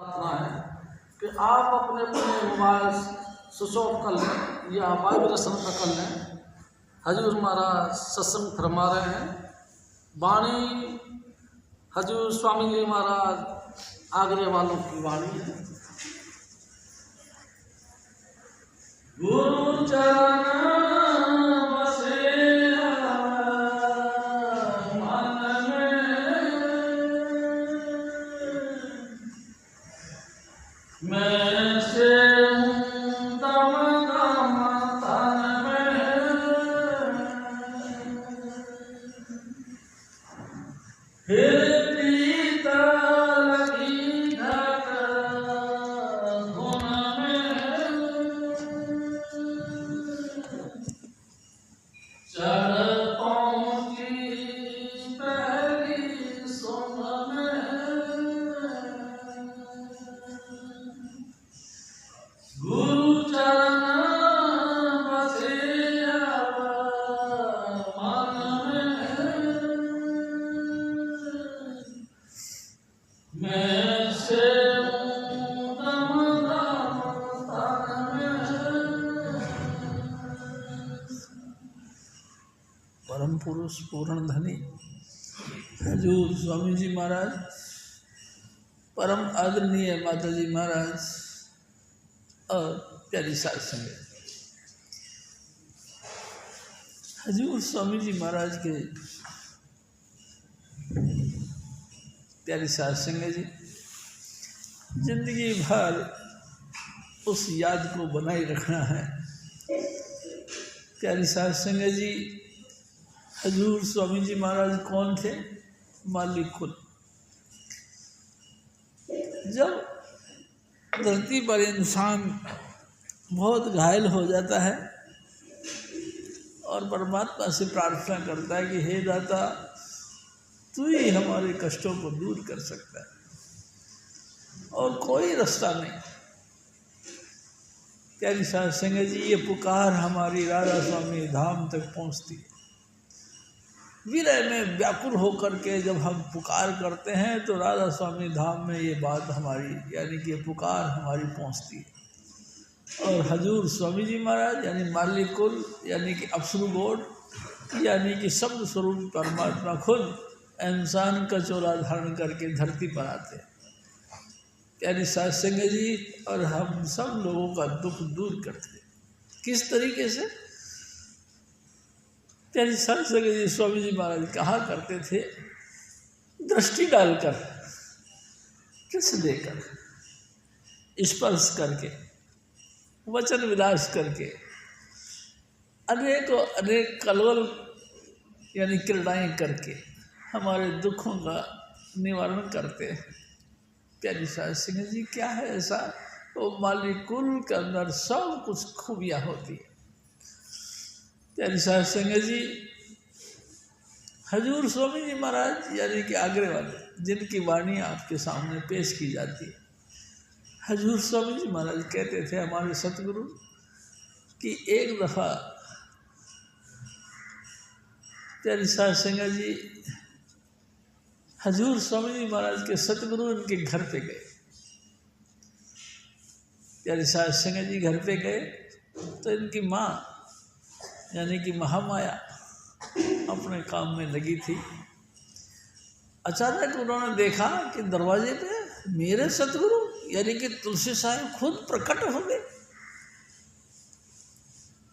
प्रार्थना है कि आप अपने अपने मोबाइल स्विच ऑफ कर लें या वाइब्रेशन पर कर लें। हजूर महाराज सत्संग फरमा रहे हैं। वाणी हजूर स्वामी जी महाराज आगरे वालों की वाणी है। गुरु चरण परम पुरुष पूर्ण धनी हजूर स्वामी जी महाराज, परम आदरणीय माता जी महाराज और प्यारी साध संगत, हजूर स्वामी जी महाराज के प्यारी साध संगत जी जिंदगी भर उस याद को बनाए रखना है। प्यारी साध संगत जी, हजूर स्वामी जी महाराज कौन थे? मालिक कुल। जब धरती पर इंसान बहुत घायल हो जाता है और परमात्मा से प्रार्थना करता है कि हे दाता, तू ही हमारे कष्टों को दूर कर सकता है और कोई रास्ता नहीं। प्यारी साध संगत जी, ये पुकार हमारी राधा स्वामी धाम तक पहुँचती है। विरह में व्याकुल होकर के जब हम पुकार करते हैं तो राधा स्वामी धाम में ये बात हमारी यानी कि पुकार हमारी पहुंचती है। और हजूर स्वामी जी महाराज यानी मालिक कुल यानी कि अप्सरू गॉड यानी कि शब्द स्वरूप परमात्मा खुद इंसान का चोला धारण करके धरती पर आते हैं। प्यारी साध संगत जी, और हम सब लोगों का दुख दूर करते हैं। किस तरीके से? प्यारी साध संगत जी, स्वामी जी महाराज कहा करते थे, दृष्टि डालकर, किस देकर, स्पर्श करके, वचन विलास करके, अनेक कलवल यानी क्रीड़ाएं करके हमारे दुखों का निवारण करते हैं। प्यारी साध संगत जी, क्या है ऐसा? वो मालिक कुल के अंदर सब कुछ खूबियाँ होती है। प्यारी साध संगत जी, हजूर स्वामी जी महाराज यानी कि आगरे वाले, जिनकी वाणी आपके सामने पेश की जाती है, हजूर स्वामी जी महाराज कहते थे हमारे सतगुरु कि एक दफ़ा प्यारी साध संगत जी, हजूर स्वामी जी महाराज के सतगुरु इनके घर पे गए। प्यारी साध संगत जी घर पे गए तो इनकी माँ यानी कि महामाया अपने काम में लगी थी। अचानक उन्होंने देखा कि दरवाजे पे मेरे सतगुरु यानी कि तुलसी साहब खुद प्रकट हो गए।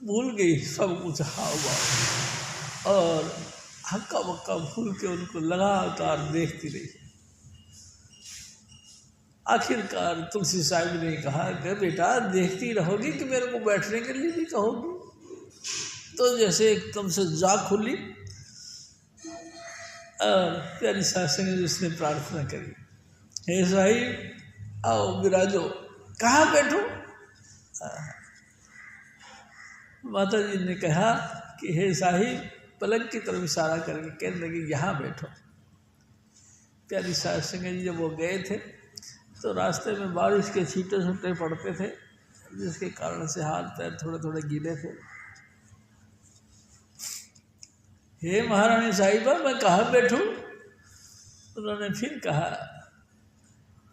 भूल गई सब कुछ हाव भाव और हक्का बक्का भूल के उनको लगातार देखती रही। आखिरकार तुलसी साहब ने कहा कि बेटा, देखती रहोगी कि मेरे को बैठने के लिए भी कहोगी? तो जैसे एकदम से जा खुली और प्यारी साध संगत जी उसने प्रार्थना करी, हे साहिब आओ विराजो, कहाँ बैठो? माता जी ने कहा कि हे साहिब, पलंग की तरफ इशारा करके कहने लगी यहाँ बैठो। प्यारी साध संगत जी जब वो गए थे तो रास्ते में बारिश के छींटे छूटे पड़ते थे, जिसके कारण से हाथ पैर थोड़े थोड़े गीले थे। हे महारानी साहिबा, मैं कहाँ बैठूं? उन्होंने फिर कहा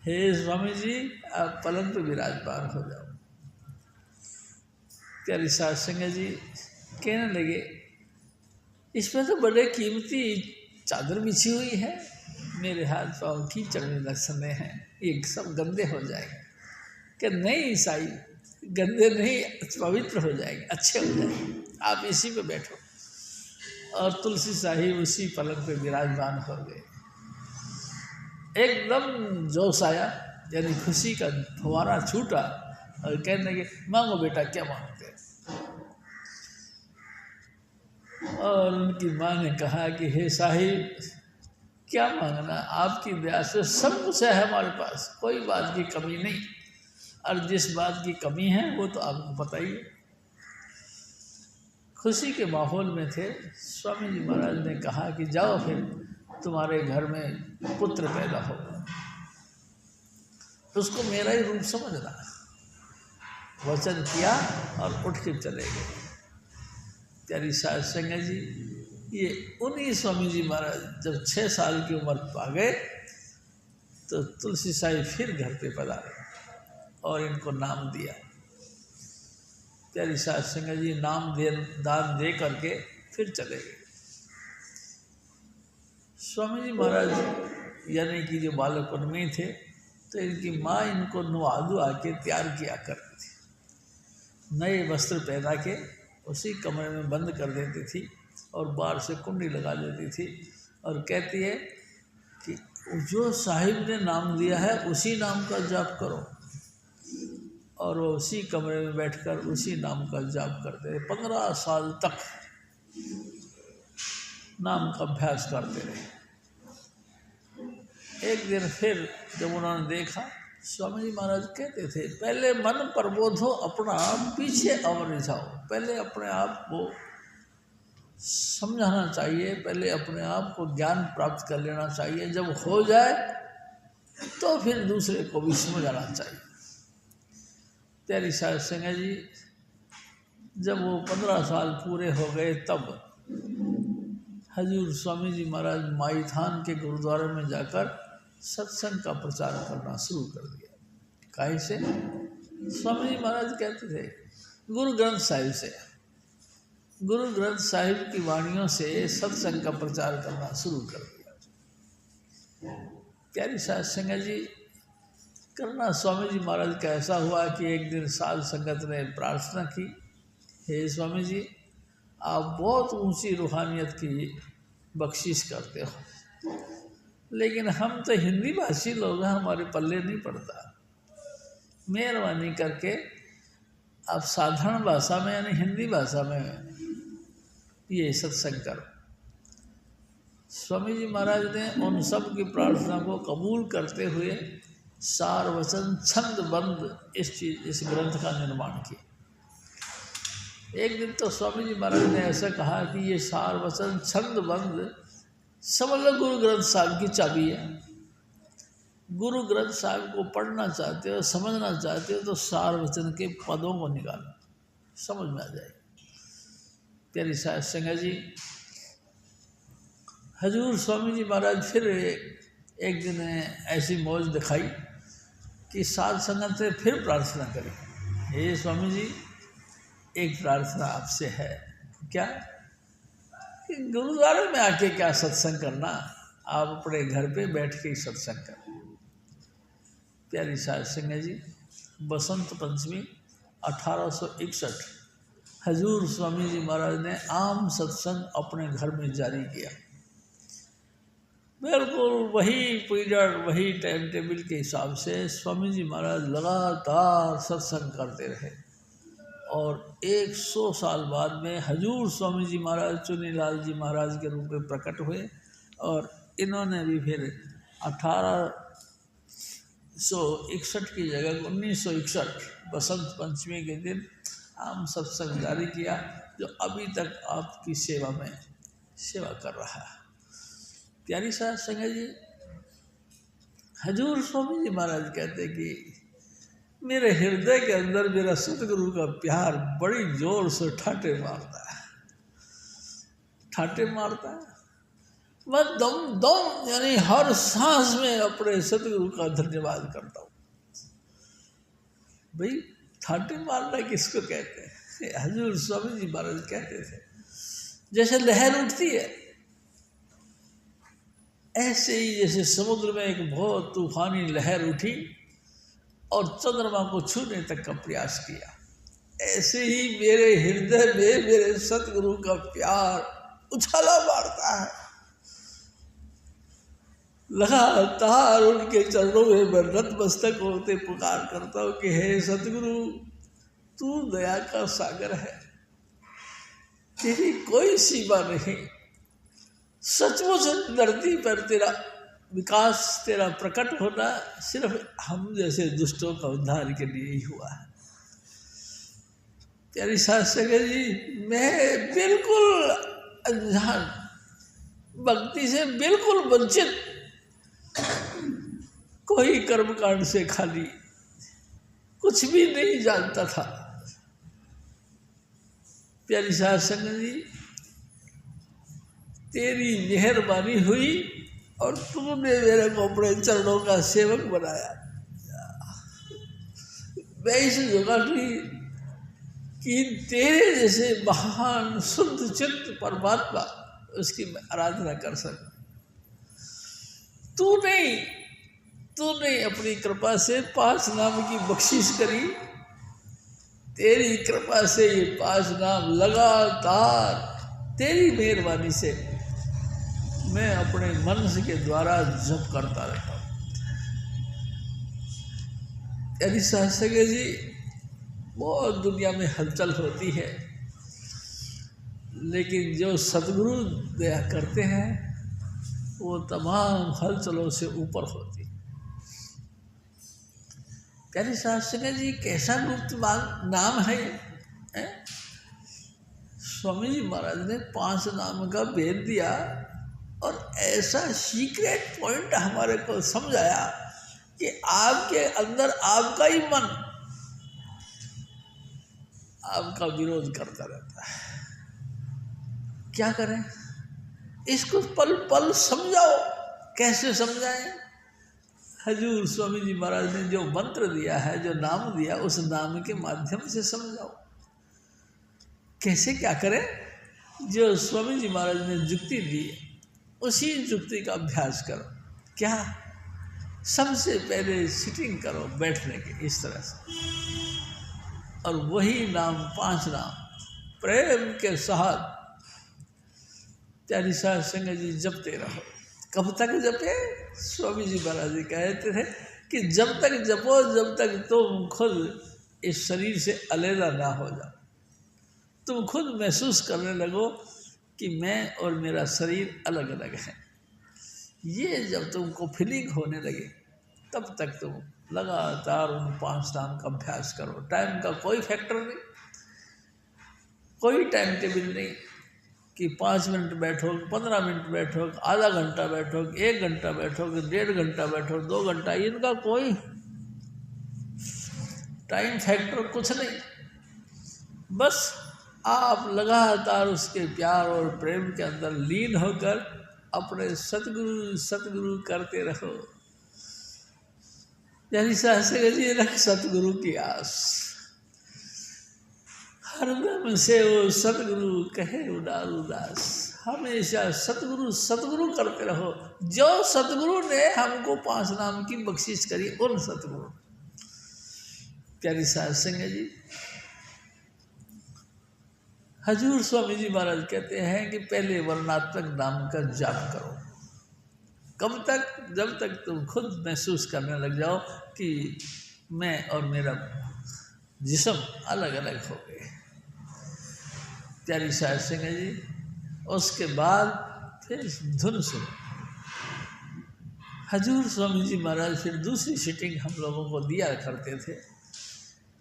हे स्वामी जी आप पलंग पे विराजमान हो जाओ। प्यारी साध संगत जी कहने लगे इसमें तो बड़े कीमती चादर बिछी हुई है, मेरे हाथ पाँव कीचड़ में लसने हैं, ये सब गंदे हो जाएंगे। कि नहीं ईसाई, गंदे नहीं, पवित्र हो जाएंगे, अच्छे हो जाएंगे, आप इसी पे बैठो। और तुलसी साहिब उसी पलंग पे विराजमान हो गए। एकदम जोश आया, यानी खुशी का फुहारा छूटा और कहने लगे मांगो बेटा क्या मांगते हैं। और उनकी माँ ने कहा कि हे साहिब क्या मांगना, आपकी दया से सब कुछ है हमारे पास, कोई बात की कमी नहीं, और जिस बात की कमी है वो तो आपको पता ही है। खुशी के माहौल में थे। स्वामी जी महाराज ने कहा कि जाओ फिर तुम्हारे घर में पुत्र पैदा होगा, उसको मेरा ही रूप समझना। वचन किया और उठ के चले गए। प्यारी साध संगत जी ये उन्हीं स्वामी जी महाराज जब 6 साल की उम्र पा गए तो तुलसी साहिब फिर घर पे पधारे और इनको नाम दिया। प्यारी साध संगत जी दान दे करके फिर चले गए। स्वामी जी महाराज यानी कि जो बालकपन में थे तो इनकी माँ इनको नुआ धुआ के तैयार किया करती थी। नए वस्त्र पहना के उसी कमरे में बंद कर देती थी और बाहर से कुंडी लगा देती थी और कहती है कि जो साहिब ने नाम दिया है उसी नाम का जाप करो। और वो उसी कमरे में बैठकर उसी नाम का जाप करते रहे। 15 साल तक नाम का अभ्यास करते रहे। एक दिन फिर जब उन्होंने देखा, स्वामी जी महाराज कहते थे पहले मन प्रबोधो अपना, पीछे अवर जाओ। पहले अपने आप को समझाना चाहिए, पहले अपने आप को ज्ञान प्राप्त कर लेना चाहिए, जब हो जाए तो फिर दूसरे को भी समझाना चाहिए। प्यारी साध संगत जी जब वो 15 साल पूरे हो गए तब हजूर स्वामी जी महाराज माईथान के गुरुद्वारे में जाकर सत्संग का प्रचार करना शुरू कर दिया। काहे से? स्वामी जी महाराज कहते थे गुरु ग्रंथ साहिब से, गुरु ग्रंथ साहिब की वाणियों से सत्संग का प्रचार करना शुरू कर दिया। प्यारी साध संगत जी करना स्वामी जी महाराज का ऐसा हुआ कि एक दिन साध संगत ने प्रार्थना की, हे स्वामी जी आप बहुत ऊंची रूहानियत की बख्शिश करते हो, लेकिन हम तो हिंदी भाषी लोग हैं, हमारे पल्ले नहीं पड़ता। मेहरबानी करके आप साधारण भाषा में यानी हिंदी भाषा में ये सत्संग करो। स्वामी जी महाराज ने उन सब की प्रार्थना को कबूल करते हुए सार वचन छंद बंद इस ग्रंथ का निर्माण किया। एक दिन तो स्वामी जी महाराज ने ऐसा कहा कि ये सार वचन छंद बंद समझ लो गुरु ग्रंथ साहिब की चाबी है। गुरु ग्रंथ साहिब को पढ़ना चाहते हो, समझना चाहते हो तो सार वचन के पदों को निकालो, समझ में आ जाएगा। प्यारी साध संगत जी हजूर स्वामी जी महाराज फिर एक दिन ऐसी मौज दिखाई कि साध संगत से फिर प्रार्थना करी, हे स्वामी जी एक प्रार्थना आपसे है। क्या? कि गुरुद्वारे में आके क्या सत्संग करना, आप अपने घर पे बैठ के ही सत्संग करें। प्यारी साध संगत जी बसंत पंचमी 1861 हजूर स्वामी जी महाराज ने आम सत्संग अपने घर में जारी किया। बिल्कुल वही पीरियड वही टाइम टेबल के हिसाब से स्वामी जी महाराज लगातार सत्संग करते रहे और 100 साल बाद में हजूर स्वामी जी महाराज चुनीलाल जी महाराज के रूप में प्रकट हुए और इन्होंने भी फिर 1861 की जगह 1961 बसंत पंचमी के दिन आम सत्संग जारी किया, जो अभी तक आपकी सेवा कर रहा है। प्यारी साध संगत जी हजूर स्वामी जी महाराज कहते कि मेरे हृदय के अंदर मेरा सतगुरु का प्यार बड़ी जोर से ठाटे मारता है। मैं दम दम यानी हर सांस में अपने सतगुरु का धन्यवाद करता हूँ। भाई थाटी मारना किसको कहते हैं? हजूर स्वामी जी महाराज कहते थे जैसे लहर उठती है ऐसे ही, जैसे समुद्र में एक बहुत तूफानी लहर उठी और चंद्रमा को छूने तक का प्रयास किया, ऐसे ही मेरे हृदय में मेरे सतगुरु का प्यार उछाला मारता है। लगातार उनके चरणों में मैं नतमस्तक होते पुकार करता हूँ कि हे सतगुरु, तू दया का सागर है, तेरी कोई सीमा नहीं। सचमुच धरती पर तेरा विकास, तेरा प्रकट होना सिर्फ हम जैसे दुष्टों का उद्धार के लिए ही हुआ है। प्यारी सास संगत जी, मैं बिल्कुल अनजान, भक्ति से बिल्कुल वंचित, कोई कर्मकांड से खाली, कुछ भी नहीं जानता था। प्यारी सास संगत जी, तेरी मेहरबानी हुई और तुमने मेरे को अपने चरणों का सेवक बनाया। मैं इस जगह कि तेरे जैसे महान शुद्ध चित्त परमात्मा, उसकी मैं आराधना कर सकूं। तूने अपनी कृपा से 5 नाम की बख्शिश करी। तेरी कृपा से ये 5 नाम लगातार तेरी मेहरबानी से मैं अपने मन के द्वारा जप करता रहता हूँ। यदि सहसगे जी, बहुत दुनिया में हलचल होती है, लेकिन जो सतगुरु दया करते हैं वो तमाम हलचलों से ऊपर होती है। प्यारी सहसगे जी, कैसा गुप्त नाम है, स्वामी जी महाराज ने 5 नाम का भेद दिया और ऐसा सीक्रेट पॉइंट हमारे को समझाया कि आपके अंदर आपका ही मन आपका विरोध करता रहता है। क्या करें? इसको पल पल समझाओ। कैसे समझाएं? हजूर स्वामी जी महाराज ने जो मंत्र दिया है, जो नाम दिया, उस नाम के माध्यम से समझाओ। कैसे क्या करें? जो स्वामी जी महाराज ने जुक्ति दी उसी जुक्ति का अभ्यास करो। क्या? सबसे पहले सिटिंग करो, बैठने के इस तरह से, और वही नाम 5 नाम प्रेम के साथ प्यारी सास संगत जी जपते रहो। कब तक जपे? स्वामी जी महाराज जी कहते थे कि जब तक जपो जब तक तुम खुद इस शरीर से अलग ना हो जाओ, तुम खुद महसूस करने लगो कि मैं और मेरा शरीर अलग अलग है। ये जब तुमको फीलिंग होने लगे तब तक तुम लगातार उन 5 नाम का अभ्यास करो। टाइम का कोई फैक्टर नहीं, कोई टाइम टेबल नहीं कि 5 मिनट बैठो, 15 मिनट बैठो, आधा घंटा बैठो, 1 घंटा बैठो, 1.5 घंटा बैठो, 2 घंटा, इनका कोई टाइम फैक्टर कुछ नहीं। बस आप लगातार उसके प्यार और प्रेम के अंदर लीन होकर अपने सतगुरु सतगुरु करते रहो। यानी सहसगे जी, रख सतगुरु की आस, हरदम से वो सतगुरु कहे उदार उदास। हमेशा सतगुरु सतगुरु करते रहो। जो सतगुरु ने हमको 5 नाम की बख्शिश करी, उन सतगुरु। प्यारी सहसगे जी, हजूर स्वामी जी महाराज कहते हैं कि पहले वर्णात्मक नाम का जाप करो। कब तक? जब तक तुम खुद महसूस करने लग जाओ कि मैं और मेरा जिस्म अलग अलग हो गए। प्यारी सास संगत जी, उसके बाद फिर धुन सुनो। हजूर स्वामी जी महाराज फिर दूसरी सिटिंग हम लोगों को दिया करते थे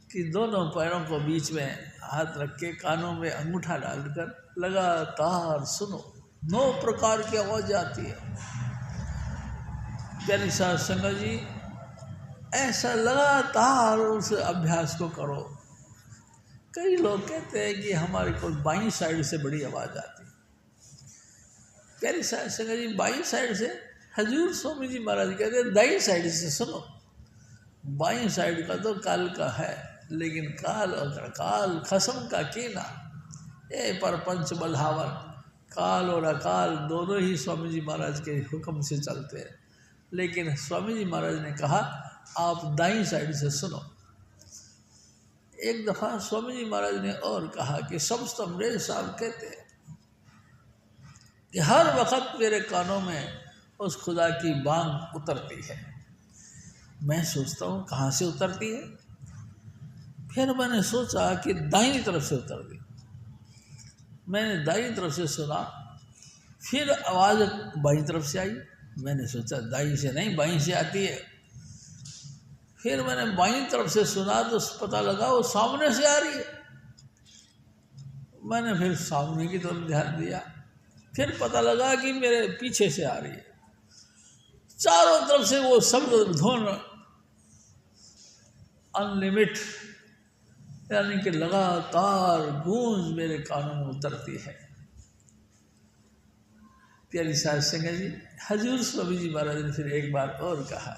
कि दोनों पैरों को बीच में हाथ रख के कानों में अंगूठा डालकर लगातार सुनो। 9 प्रकार की आवाज़ आती है। प्यारी सास संगत जी, ऐसा लगातार उस अभ्यास को करो। कई लोग कहते हैं कि हमारे को बाईं साइड से बड़ी आवाज़ आती है, प्यारी संगत जी, बाई साइड से हजूर स्वामी जी महाराज कहते हैं दाई साइड से सुनो। बाई साइड का तो काल का है, लेकिन काल और काल खसम का कीना ए परपंच बल्हावर, काल और अकाल दोनों ही स्वामी जी महाराज के हुक्म से चलते हैं। लेकिन स्वामी जी महाराज ने कहा आप दाई साइड से सुनो। एक दफ़ा स्वामी जी महाराज ने और कहा कि सब समरेश साहब कहते हैं कि हर वक्त मेरे कानों में उस खुदा की बांग उतरती है। मैं सोचता हूँ कहाँ से उतरती है, फिर मैंने सोचा कि दाईं तरफ से उतर दी। मैंने दाईं तरफ से सुना, फिर आवाज़ बाईं तरफ से आई। मैंने सोचा दाईं से नहीं बाईं से आती है। फिर मैंने बाईं तरफ से सुना तो पता लगा वो सामने से आ रही है। मैंने फिर सामने की तरफ ध्यान दिया, फिर पता लगा कि मेरे पीछे से आ रही है। चारों तरफ से वो शब्द धुन अनलिमिट यानी कि लगातार गूंज मेरे कानों में उतरती है। प्यारी साध संगत जी, हजूर स्वामी जी महाराज ने फिर एक बार और कहा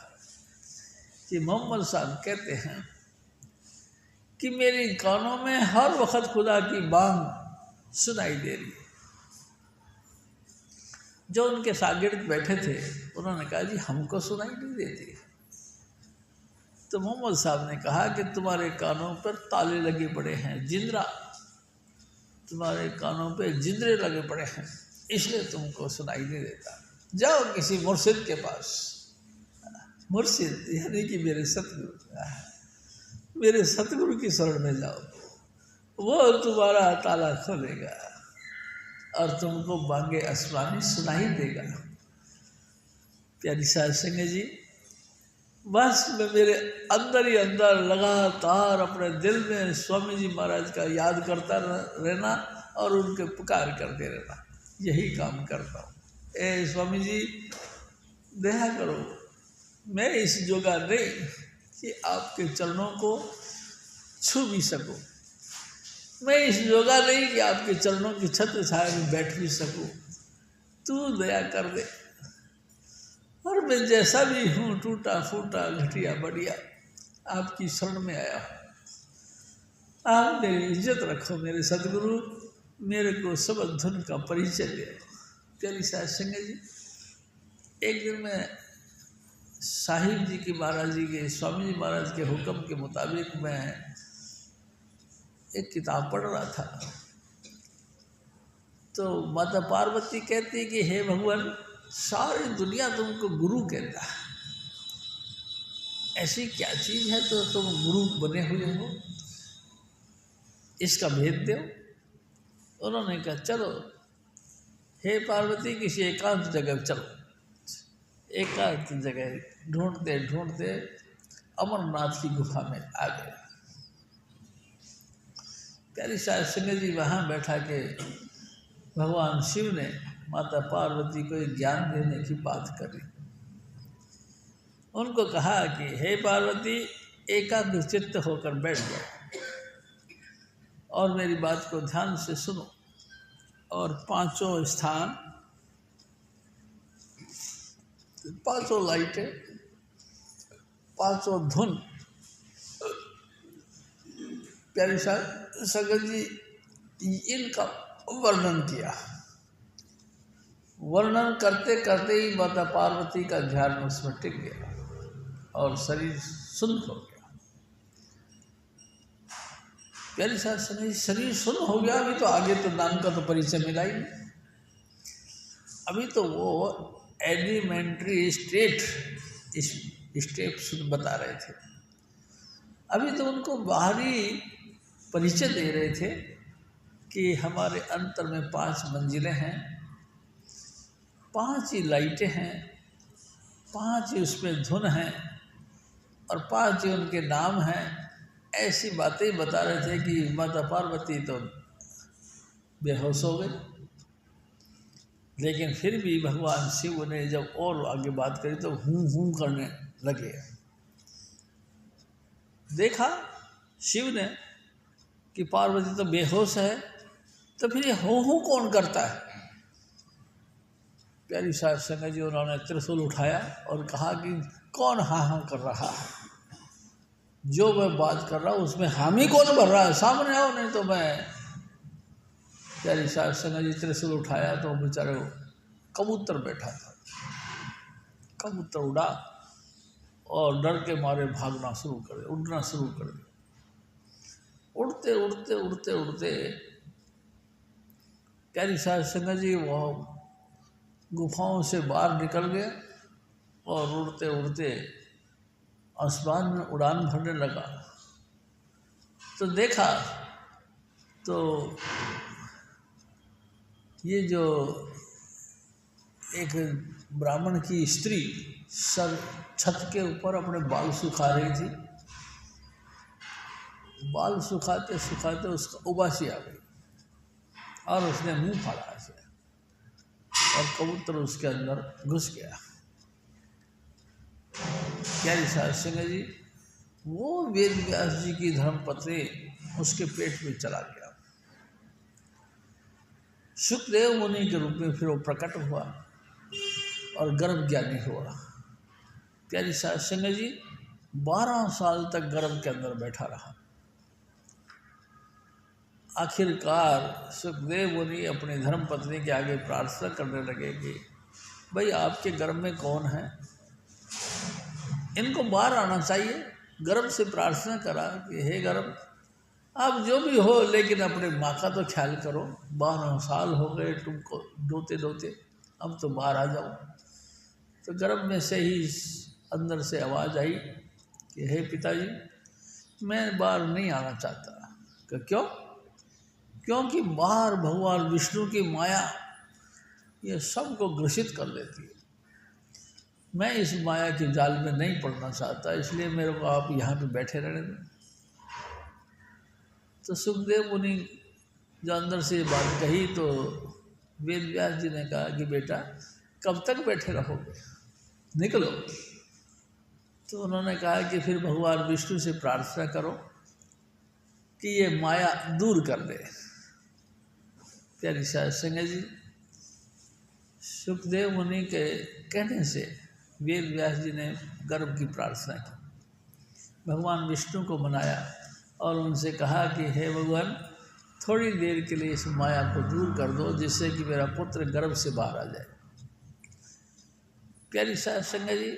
कि मोहम्मद साहब कहते हैं कि मेरे कानों में हर वक्त खुदा की बांग सुनाई दे रही है। जो उनके शागिर्द बैठे थे उन्होंने कहा जी हमको सुनाई नहीं देती। तो मोहम्मद साहब ने कहा कि तुम्हारे कानों पर ताले लगे पड़े हैं, जिंदरा, तुम्हारे कानों पे जिंदरे लगे पड़े हैं, इसलिए तुमको सुनाई नहीं देता। जाओ किसी मुर्शिद के पास, मुर्शिद यानी कि मेरे सतगुरु की शरण में जाओ, वो तुम्हारा ताला खोलेगा और तुमको बांगे आसमानी सुनाई देगा। प्यारी साध संगत जी, बस मैं मेरे अंदर ही अंदर लगातार अपने दिल में स्वामी जी महाराज का याद करता रहना और उनके पुकार करते रहना, यही काम करता हूँ। ए स्वामी जी दया करो, मैं इस जोगा नहीं कि आपके चरणों को छू भी सकूं, मैं इस जोगा नहीं कि आपके चरणों की छत्र छाया में बैठ भी सकूं। तू दया कर दे, और मैं जैसा भी हूँ, टूटा फूटा घटिया बढ़िया, आपकी शरण में आया हूँ। आप मेरी इज्जत रखो मेरे सतगुरु, मेरे को सबद धुन का परिचय दे। प्यारी साध संगत जी, एक दिन मैं साहिब जी की महाराज जी के स्वामी जी महाराज के हुक्म के मुताबिक मैं एक किताब पढ़ रहा था, तो माता पार्वती कहती कि हे भगवान, सारी दुनिया तुमको गुरु कहता है, ऐसी क्या चीज़ है तो तुम गुरु बने हुए हो, इसका भेद दो। उन्होंने कहा चलो हे पार्वती किसी एकांत जगह चलो। एकांत जगह ढूंढते ढूंढते अमरनाथ की गुफा में आ गए। प्यारी साध संगत जी, वहाँ बैठा के भगवान शिव ने माता पार्वती को एक ज्ञान देने की बात करी। उनको कहा कि हे पार्वती, एकाग्र चित्त होकर बैठ जाओ और मेरी बात को ध्यान से सुनो, और पांचों स्थान, पांचों लाइटें, पांचों धुन, प्यारी संगत जी इनका वर्णन किया। वर्णन करते करते ही माता पार्वती का ध्यान उसमें टिक गया और शरीर सुन्न हो गया। प्यारी साथ सुनिए, शरीर सुन्न हो गया। अभी तो आगे तो नाम का तो परिचय मिला ही नहीं, अभी तो वो एलिमेंट्री स्टेप बता रहे थे। अभी तो उनको बाहरी परिचय दे रहे थे कि हमारे अंतर में 5 मंजिलें हैं, 5 ही लाइटें हैं, 5 ही उसमें धुन हैं और 5 ही उनके नाम हैं। ऐसी बातें बता रहे थे कि माता पार्वती तो बेहोश हो गई। लेकिन फिर भी भगवान शिव ने जब और आगे बात करी तो हूँ करने लगे। देखा शिव ने कि पार्वती तो बेहोश है, तो फिर ये हूँ कौन करता है? प्यारी साहब संगत जी उन्होंने त्रिशूल उठाया और कहा कि कौन हाँ हाँ कर रहा है, जो मैं बात कर रहा हूँ उसमें हामी कौन भर रहा है, सामने आओ नहीं तो मैं। प्यारी साहब संगत जी त्रिशूल उठाया तो बेचारे कबूतर बैठा था, कबूतर उड़ा और डर के मारे भागना शुरू कर दिया, उड़ना शुरू कर दिया। उड़ते उड़ते उड़ते उड़ते प्यारी साहब संगत जी वो गुफाओं से बाहर निकल गए और उड़ते उड़ते आसमान में उड़ान भरने लगा। तो देखा तो ये जो एक ब्राह्मण की स्त्री सर छत के ऊपर अपने बाल सुखा रही थी। बाल सुखाते सुखाते उसका उबासी आ गई और उसने मुंह फाड़ा ऐसे और कबूतर उसके अंदर घुस गया। प्यारी साहब संगत जी वो वेद व्यास जी की धर्मपत्नी उसके पेट में चला गया। सुखदेव मुनि के रूप में फिर वो प्रकट हुआ और गर्भ ज्ञानी हुआ। प्यारी साहब संगत जी 12 साल तक गर्भ के अंदर बैठा रहा। आखिरकार सुखदेव मुनि अपनी धर्मपत्नी के आगे प्रार्थना करने लगे कि भाई आपके गर्भ में कौन है, इनको बाहर आना चाहिए। गर्भ से प्रार्थना करा कि हे गर्भ आप जो भी हो लेकिन अपने माँ का तो ख्याल करो, 12 साल हो गए तुमको डोते डोते, अब तो बाहर आ जाओ। तो गर्भ में से ही अंदर से आवाज़ आई कि हे पिताजी मैं बाहर नहीं आना चाहता। कि क्यों? क्योंकि बाहर भगवान विष्णु की माया ये सबको ग्रसित कर लेती है, मैं इस माया के जाल में नहीं पड़ना चाहता, इसलिए मेरे को आप यहाँ पे बैठे रहने दें। तो सुखदेव मुनि जो अंदर से ये बात कही तो वेद व्यास जी ने कहा कि बेटा कब तक बैठे रहोगे, निकलो। तो उन्होंने कहा कि फिर भगवान विष्णु से प्रार्थना करो कि ये माया दूर कर दे। प्यारी साहब संगत जी सुखदेव मुनि के कहने से वेद व्यास जी ने गर्भ की प्रार्थना की, भगवान विष्णु को मनाया और उनसे कहा कि हे भगवान थोड़ी देर के लिए इस माया को दूर कर दो जिससे कि मेरा पुत्र गर्भ से बाहर आ जाए। प्यारी साहब संगत जी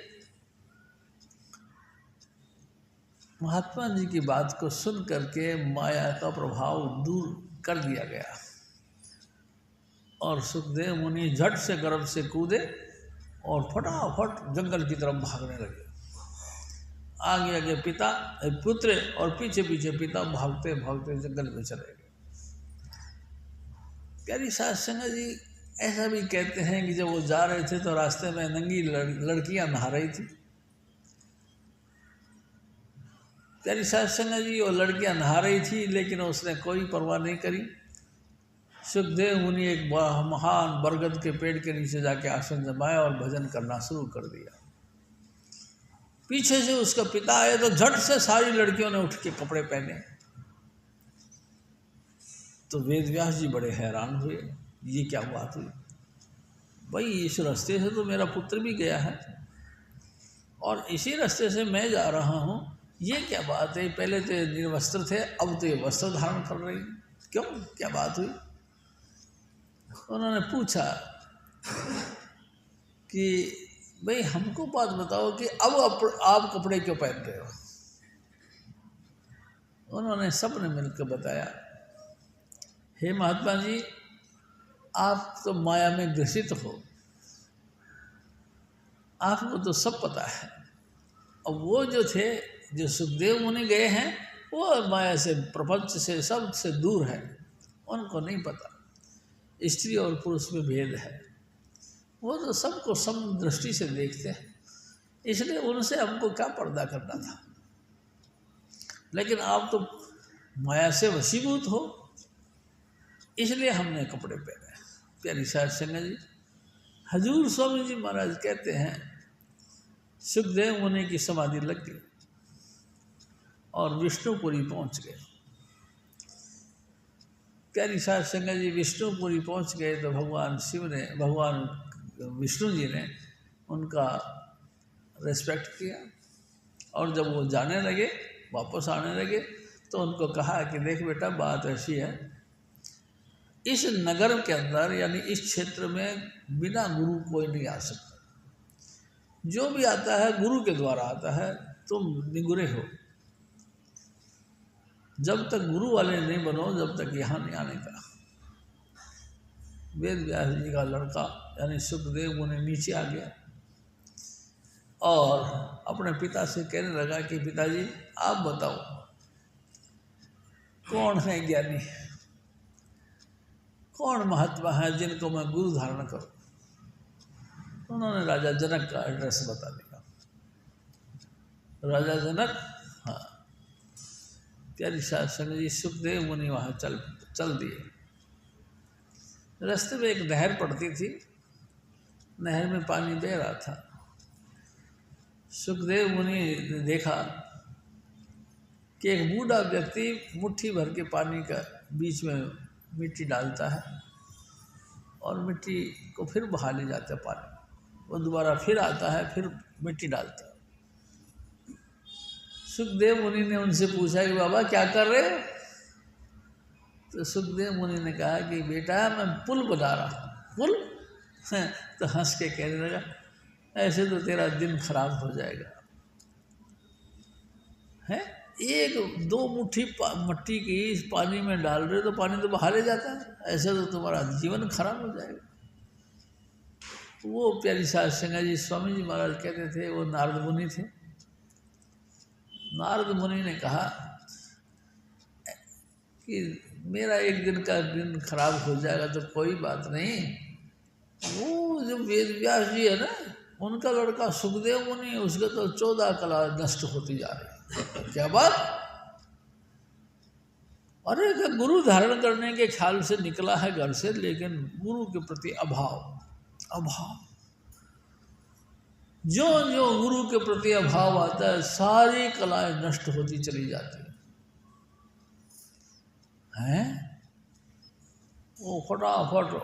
महात्मा जी की बात को सुन करके माया का प्रभाव दूर कर दिया गया और सुखदेव मुनि झट से गर्भ से कूदे और फटाफट जंगल की तरफ भागने लगे। आगे आगे पिता पुत्र और पीछे पीछे पिता भागते भागते जंगल में चले गए। प्यारी साहब संगत जी ऐसा भी कहते हैं कि जब वो जा रहे थे तो रास्ते में नंगी लड़कियां नहा रही थी। प्यारी साहब संगत जी वो लड़कियां नहा रही थी लेकिन उसने कोई परवाह नहीं करी। सुखदेव मुनि एक महान बरगद के पेड़ के नीचे जाके आसन जमाया और भजन करना शुरू कर दिया। पीछे से उसका पिता आए तो झट से सारी लड़कियों ने उठ के कपड़े पहने। तो वेद व्यास जी बड़े हैरान हुए, ये क्या बात हुई? भाई इस रास्ते से तो मेरा पुत्र भी गया है और इसी रास्ते से मैं जा रहा हूँ, ये क्या बात है? पहले तो निर्वस्त्र थे, अब तो ये वस्त्र धारण कर रही, क्यों, क्या बात हुई? उन्होंने पूछा कि भाई हमको बात बताओ कि अब आप कपड़े क्यों पहन रहे हो? उन्होंने सबने मिलकर बताया, हे महात्मा जी आप तो माया में ग्रसित हो, आपको तो सब पता है। अब वो जो थे जो सुखदेव मुनि गए हैं वो माया से प्रपंच से सब से दूर है, उनको नहीं पता स्त्री और पुरुष में भेद है, वो तो सबको सम दृष्टि से देखते हैं, इसलिए उनसे हमको क्या पर्दा करना था। लेकिन आप तो माया से वशीभूत हो, इसलिए हमने कपड़े पहने। प्यारी साहब संगत जी हजूर स्वामी जी महाराज कहते हैं सुखदेव मुनि की समाधि लग गई और विष्णुपुरी पहुंच गए। प्यारी साहब संगत जी विष्णुपुरी पहुंच गए तो भगवान शिव ने भगवान विष्णु जी ने उनका रेस्पेक्ट किया। और जब वो जाने लगे, वापस आने लगे, तो उनको कहा कि देख बेटा, बात ऐसी है, इस नगर के अंदर यानी इस क्षेत्र में बिना गुरु कोई नहीं आ सकता। जो भी आता है गुरु के द्वारा आता है, तुम निगुरे हो। जब तक गुरु वाले नहीं बनो, जब तक यहाँ नहीं आने का। वेद व्यास जी का लड़का यानी सुखदेव मुनि नीचे आ गया और अपने पिता से कहने लगा कि पिताजी आप बताओ कौन है ज्ञानी, कौन महात्मा है जिनको मैं गुरु धारण करूं। उन्होंने राजा जनक का एड्रेस बता दिया। राजा जनक, हाँ, प्यारी साध संगत जी, सुखदेव मुनि वहाँ चल दिए। रास्ते में एक नहर पड़ती थी, नहर में पानी बह रहा था। सुखदेव मुनि ने देखा कि एक बूढ़ा व्यक्ति मुट्ठी भर के पानी का बीच में मिट्टी डालता है और मिट्टी को फिर बहा ले जाता है पानी। वो दोबारा फिर आता है, फिर मिट्टी डालता है। सुखदेव मुनि ने उनसे पूछा कि बाबा क्या कर रहे हो? तो सुखदेव मुनि ने कहा कि बेटा मैं पुल बना रहा हूँ। पुल? तो हंस के कहने लगा, ऐसे तो तेरा दिन खराब हो जाएगा। है, एक दो मुट्ठी मट्टी की इस पानी में डाल रहे हो तो पानी तो बहा ले जाता है, ऐसे तो तुम्हारा जीवन खराब हो जाएगा। वो प्यारी साध संगत जी, स्वामी जी महाराज कहते थे, वो नारद मुनि थे। नारद मुनि ने कहा कि मेरा एक दिन का दिन खराब हो जाएगा तो कोई बात नहीं, वो जो वेद व्यास जी है ना, उनका लड़का सुखदेव मुनि, उसके तो 14 कला नष्ट होती जा रही है। क्या बात? अरे गुरु धारण करने के ख्याल से निकला है घर से, लेकिन गुरु के प्रति अभाव। जो जो गुरु के प्रति अभाव आता है, सारी कलाएं नष्ट होती चली जाती हैं। वो फटाफट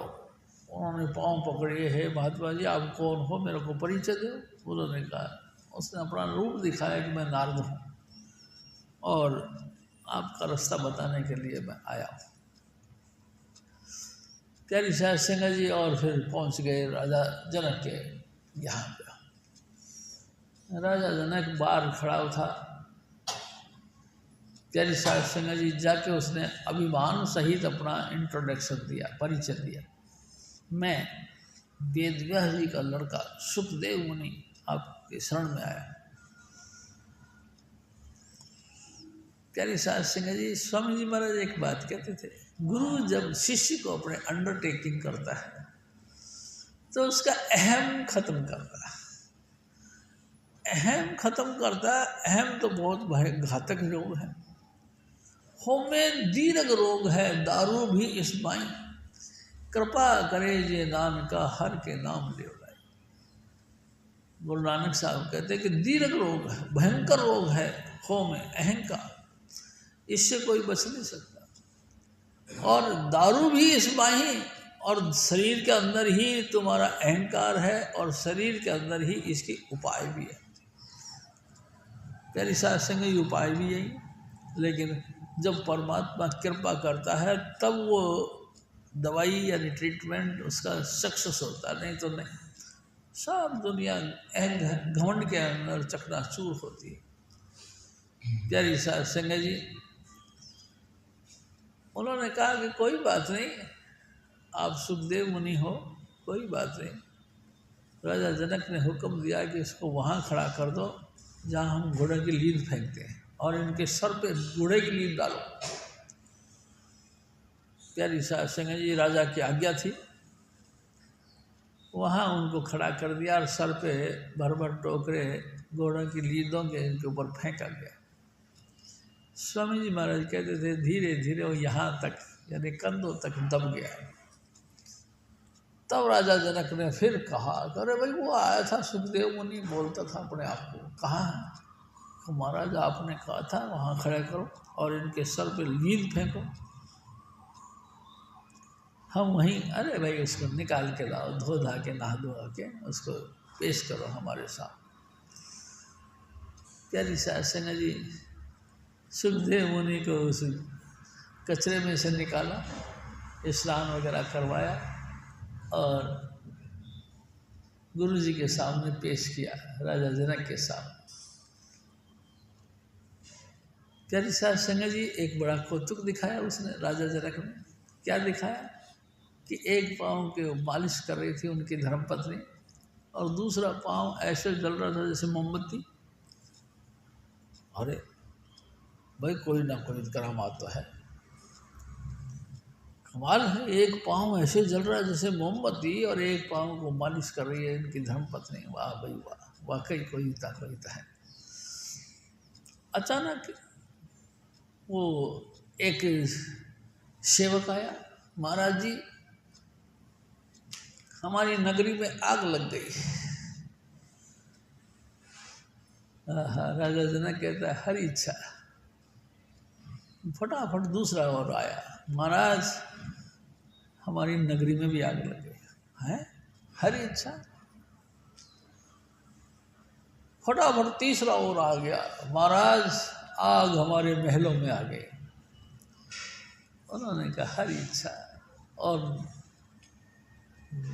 उन्होंने पाँव पकड़े, है महात्मा जी आप कौन हो, मेरे को परिचय दो। उन्होंने कहा, उसने अपना रूप दिखाया कि मैं नारद हूँ और आपका रास्ता बताने के लिए मैं आया हूँ। प्यारी साध संगत जी और फिर पहुँच गए राजा जनक के यहाँ पे। राजा जनक बाहर खड़ा था। प्यारी साध संगत जी जाके उसने अभिमान सहित अपना इंट्रोडक्शन दिया, परिचय दिया। मैं वेद व्यास जी का लड़का सुखदेव मुनि आपके शरण में आया। प्यारी साध संगत जी, स्वामी जी महाराज एक बात कहते थे, गुरु जब शिष्य को अपने अंडरटेकिंग करता है तो उसका अहम खत्म करता है। अहम खत्म करता है। अहम तो बहुत घातक रोग है। होमे दीर्घ रोग है, दारू भी इस्माई, कृपा करे जे नाम का हर के नाम ले उड़ाए। गुरु नानक साहब कहते हैं कि दीर्घ रोग है, भयंकर रोग है होमे, अहंकार, इससे कोई बच नहीं सकता। और दारू भी इस्माही, और शरीर के अंदर ही तुम्हारा अहंकार है और शरीर के अंदर ही इसकी उपाय भी है। प्यारी साध संगत उपाय भी यही, लेकिन जब परमात्मा कृपा करता है तब वो दवाई यानी ट्रीटमेंट उसका सक्सेस होता, नहीं तो नहीं। सब दुनिया अहंग घमंड के अंदर चकनाचूर होती है। प्यारी साध संगत जी, उन्होंने कहा कि कोई बात नहीं, आप सुखदेव मुनि हो, कोई बात नहीं। राजा जनक ने हुक्म दिया कि इसको वहाँ खड़ा कर दो जहाँ हम घोड़े की लीद फेंकते हैं, और इनके सर पे घोड़े की लीद डालो। प्यारी साध संगत जी, राजा की आज्ञा थी, वहाँ उनको खड़ा कर दिया और सर पे भर भर टोकरे घोड़ों की लीदों के इनके ऊपर फेंका गया। स्वामी जी महाराज कहते थे धीरे धीरे वो यहाँ तक यानी कंधों तक दब गया। तब राजा जनक ने फिर कहा, अरे भाई वो आया था सुखदेव मुनि, बोलता था अपने आप को, कहाँ है? तो महाराज आपने कहा था वहाँ खड़े करो और इनके सर पे लीद फेंको। हम वहीं, अरे भाई उसको निकाल के लाओ, धो धा के नहा धोआ के उसको पेश करो हमारे साथ। प्यारी सास संगत जी, सुखदेव मुनि को उस कचरे में से निकाला, स्नान वगैरह करवाया और गुरु जी के सामने पेश किया, राजा जनक के सामने। प्यारी सास संगत जी, एक बड़ा कौतुक दिखाया उसने, राजा जनक ने। क्या दिखाया कि एक पाँव के मालिश कर रही थी उनकी धर्मपत्नी और दूसरा पाँव ऐसे जल रहा था जैसे मोमबत्ती। अरे भाई, कोई ना कोई करामात तो है, कमाल है। एक पाँव ऐसे जल रहा है जैसे मोमबत्ती और एक पाँव को मालिश कर रही है इनकी धर्मपत्नी। वाह भाई वाह, वाकई कोई था है। अचानक वो एक सेवक आया, महाराज जी हमारी नगरी में आग लग गई। राजा जनक कहता है हरी इच्छा। फटाफट दूसरा और आया, महाराज हमारी नगरी में भी आग लग गई है, हरी इच्छा। फटाफट तीसरा और आ गया, महाराज आग हमारे महलों में आ गई। उन्होंने कहा हरी इच्छा। और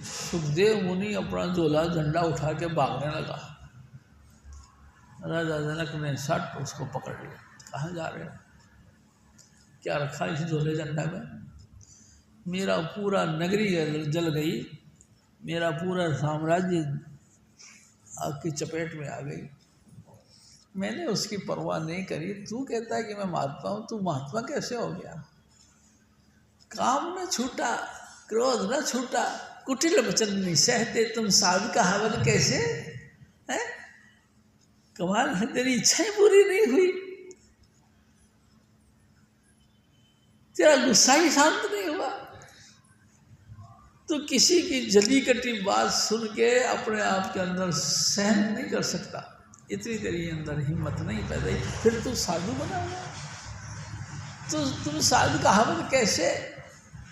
सुखदेव मुनि अपना झोला झंडा उठा के भागने लगा। राजा जनक ने सट उसको पकड़ लिया, कहाँ जा रहे हो, क्या रखा इस झोले झंडा में? मेरा पूरा नगरी जल गई, मेरा पूरा साम्राज्य आग की चपेट में आ गई, मैंने उसकी परवाह नहीं करी। तू कहता है कि मैं महात्मा हूँ, तू महात्मा कैसे हो गया? काम न छूटा, क्रोध न छूटा, कुटिल वचन नहीं सहते, तुम साधु का हवन कैसे है? कमाल है, तेरी इच्छाएं पूरी नहीं हुई, तेरा गुस्सा ही शांत नहीं हुआ। तो किसी की जली कटी बात सुन के अपने आप के अंदर सहन नहीं कर सकता, इतनी तेरी अंदर हिम्मत नहीं पैदा हुई, फिर तू साधु बना हुआ। तो तुम साधु का हवन कैसे?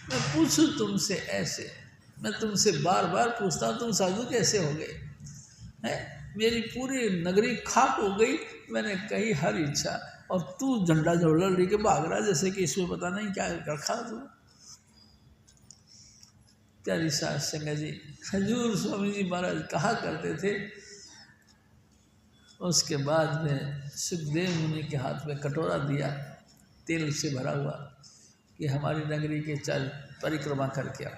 मैं पूछूं तुमसे ऐसे, मैं तुमसे बार बार पूछता हूँ, तुम साधु कैसे हो गए हैं? मेरी पूरी नगरी खाक हो गई, मैंने कही हर इच्छा, और तू झंडा झोला लेके भाग रहा जैसे कि इसमें पता नहीं क्या रखा तू। प्यारी सास संगत जी, हजूर स्वामी जी महाराज कहा करते थे, उसके बाद में सुखदेव मुनि के हाथ में कटोरा दिया तेल से भरा हुआ कि हमारी नगरी के चल परिक्रमा करके आ,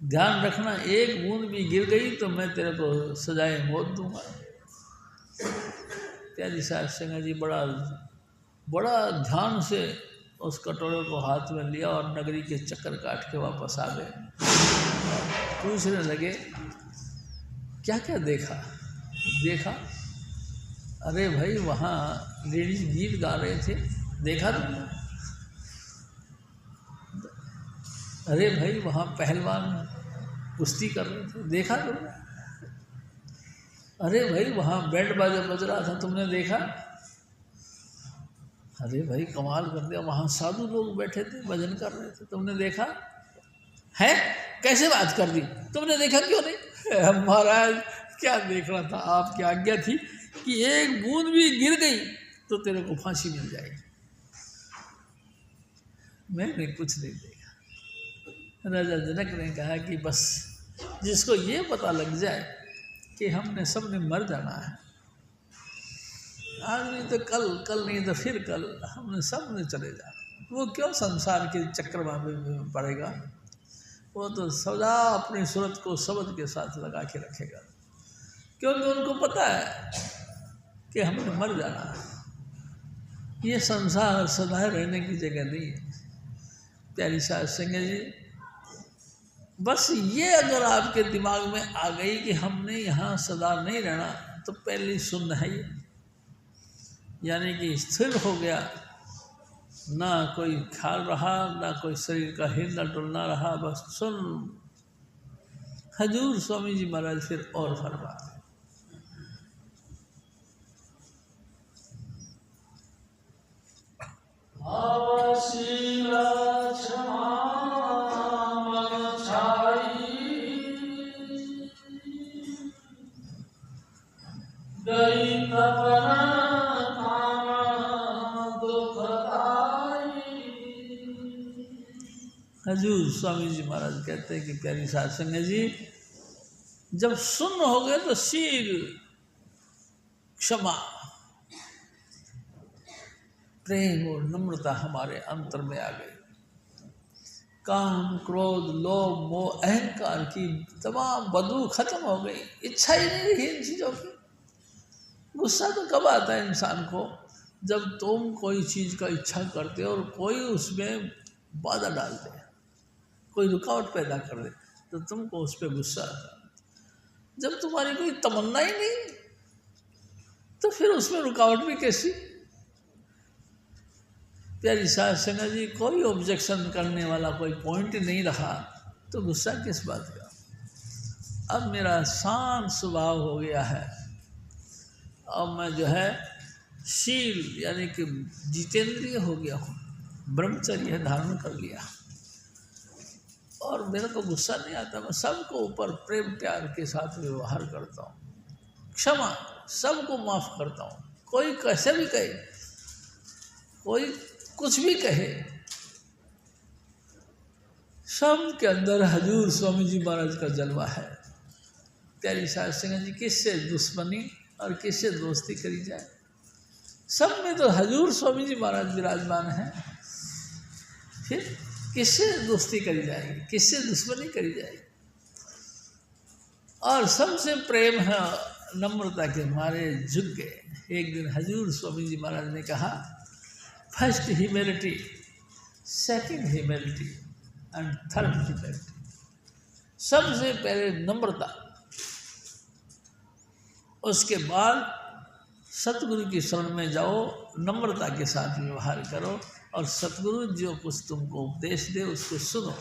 ध्यान रखना एक बूंद भी गिर गई तो मैं तेरे को सजाए मौत दूंगा। प्यारी सास संगत जी बड़ा ध्यान से उस कटोरे को हाथ में लिया और नगरी के चक्कर काट के वापस आ गए। पूछने लगे क्या क्या देखा? अरे भाई वहाँ लेडीज गीत गा रहे थे, देखा तुमने? अरे भाई वहाँ पहलवान कुश्ती कर रहे थे, देखा तुमने? अरे भाई वहाँ बैंड बाजा बज रहा था, तुमने देखा? अरे भाई कमाल कर दिया, वहाँ साधु लोग बैठे थे भजन कर रहे थे, तुमने देखा है? कैसे बात कर दी, तुमने देखा क्यों नहीं? महाराज क्या देखना था, आपकी आज्ञा थी कि एक बूंद भी गिर गई तो तेरे को फांसी मिल जाएगी। मैंने कुछ नहीं देखा। राजा जनक ने कहा कि बस जिसको ये पता लग जाए कि हमने सबने मर जाना है, आज नहीं तो कल नहीं तो फिर कल हमने सब ने चले जाना, वो क्यों संसार के चक्रमा में पड़ेगा? वो तो सदा अपनी सूरत को शब्द के साथ लगा के रखेगा, क्योंकि उनको पता है कि हमने मर जाना है। ये संसार सदा रहने की जगह नहीं है। प्यारी सास संगत जी, बस ये अगर आपके दिमाग में आ गई कि हमने यहाँ सदा नहीं रहना, तो पहली सुन्न है ये, यानी कि स्थिर हो गया, ना कोई ख्याल रहा, ना कोई शरीर का हिलना डुलना रहा, बस सुन। हजूर स्वामी जी महाराज फिर और फरमाते, आशीर्वाद हजूर स्वामी जी महाराज कहते हैं कि प्यारी साध संगत जी, जब सुन्न हो गए तो शील, क्षमा, प्रेम और नम्रता हमारे अंतर में आ गई। काम, क्रोध, लोभ, मोह, अहंकार की तमाम बदबू खत्म हो गई। इच्छा ही नहीं रही इन चीज़ों की। गुस्सा तो कब आता है इंसान को? जब तुम कोई चीज़ का इच्छा करते हो और कोई उसमें बाधा डाल दे, कोई रुकावट पैदा कर दे, तो तुमको उस पर गुस्सा आता है। जब तुम्हारी कोई तमन्ना ही नहीं, तो फिर उसमें रुकावट भी कैसी? प्यारी साध संगत जी, कोई ऑब्जेक्शन करने वाला कोई पॉइंट नहीं रहा, तो गुस्सा किस बात का? अब मेरा शांत स्वभाव हो गया है। अब मैं जो है शील यानी कि जितेंद्रिय हो गया हूँ, ब्रह्मचर्य धारण कर लिया, और मेरे को गुस्सा नहीं आता। मैं सबको ऊपर प्रेम प्यार के साथ व्यवहार करता हूँ, क्षमा, सबको माफ़ करता हूँ। कोई कैसे भी कहे, कोई कुछ भी कहे, सब के अंदर हजूर स्वामी जी महाराज का जलवा है। प्यारी साध संगत जी, किससे दुश्मनी और किससे दोस्ती करी जाए? सब में तो हजूर स्वामी जी महाराज विराजमान हैं। फिर किससे दोस्ती करी जाएगी, किससे दुश्मनी करी जाएगी? और सबसे प्रेम है, नम्रता के मारे झुक गए। एक दिन हजूर स्वामी जी महाराज ने कहा, first humility, second humility and third humility. सबसे पहले नम्रता, उसके बाद सतगुरु की शरण में जाओ, नम्रता के साथ व्यवहार करो, और सतगुरु जो कुछ तुमको उपदेश दे उसको सुनो,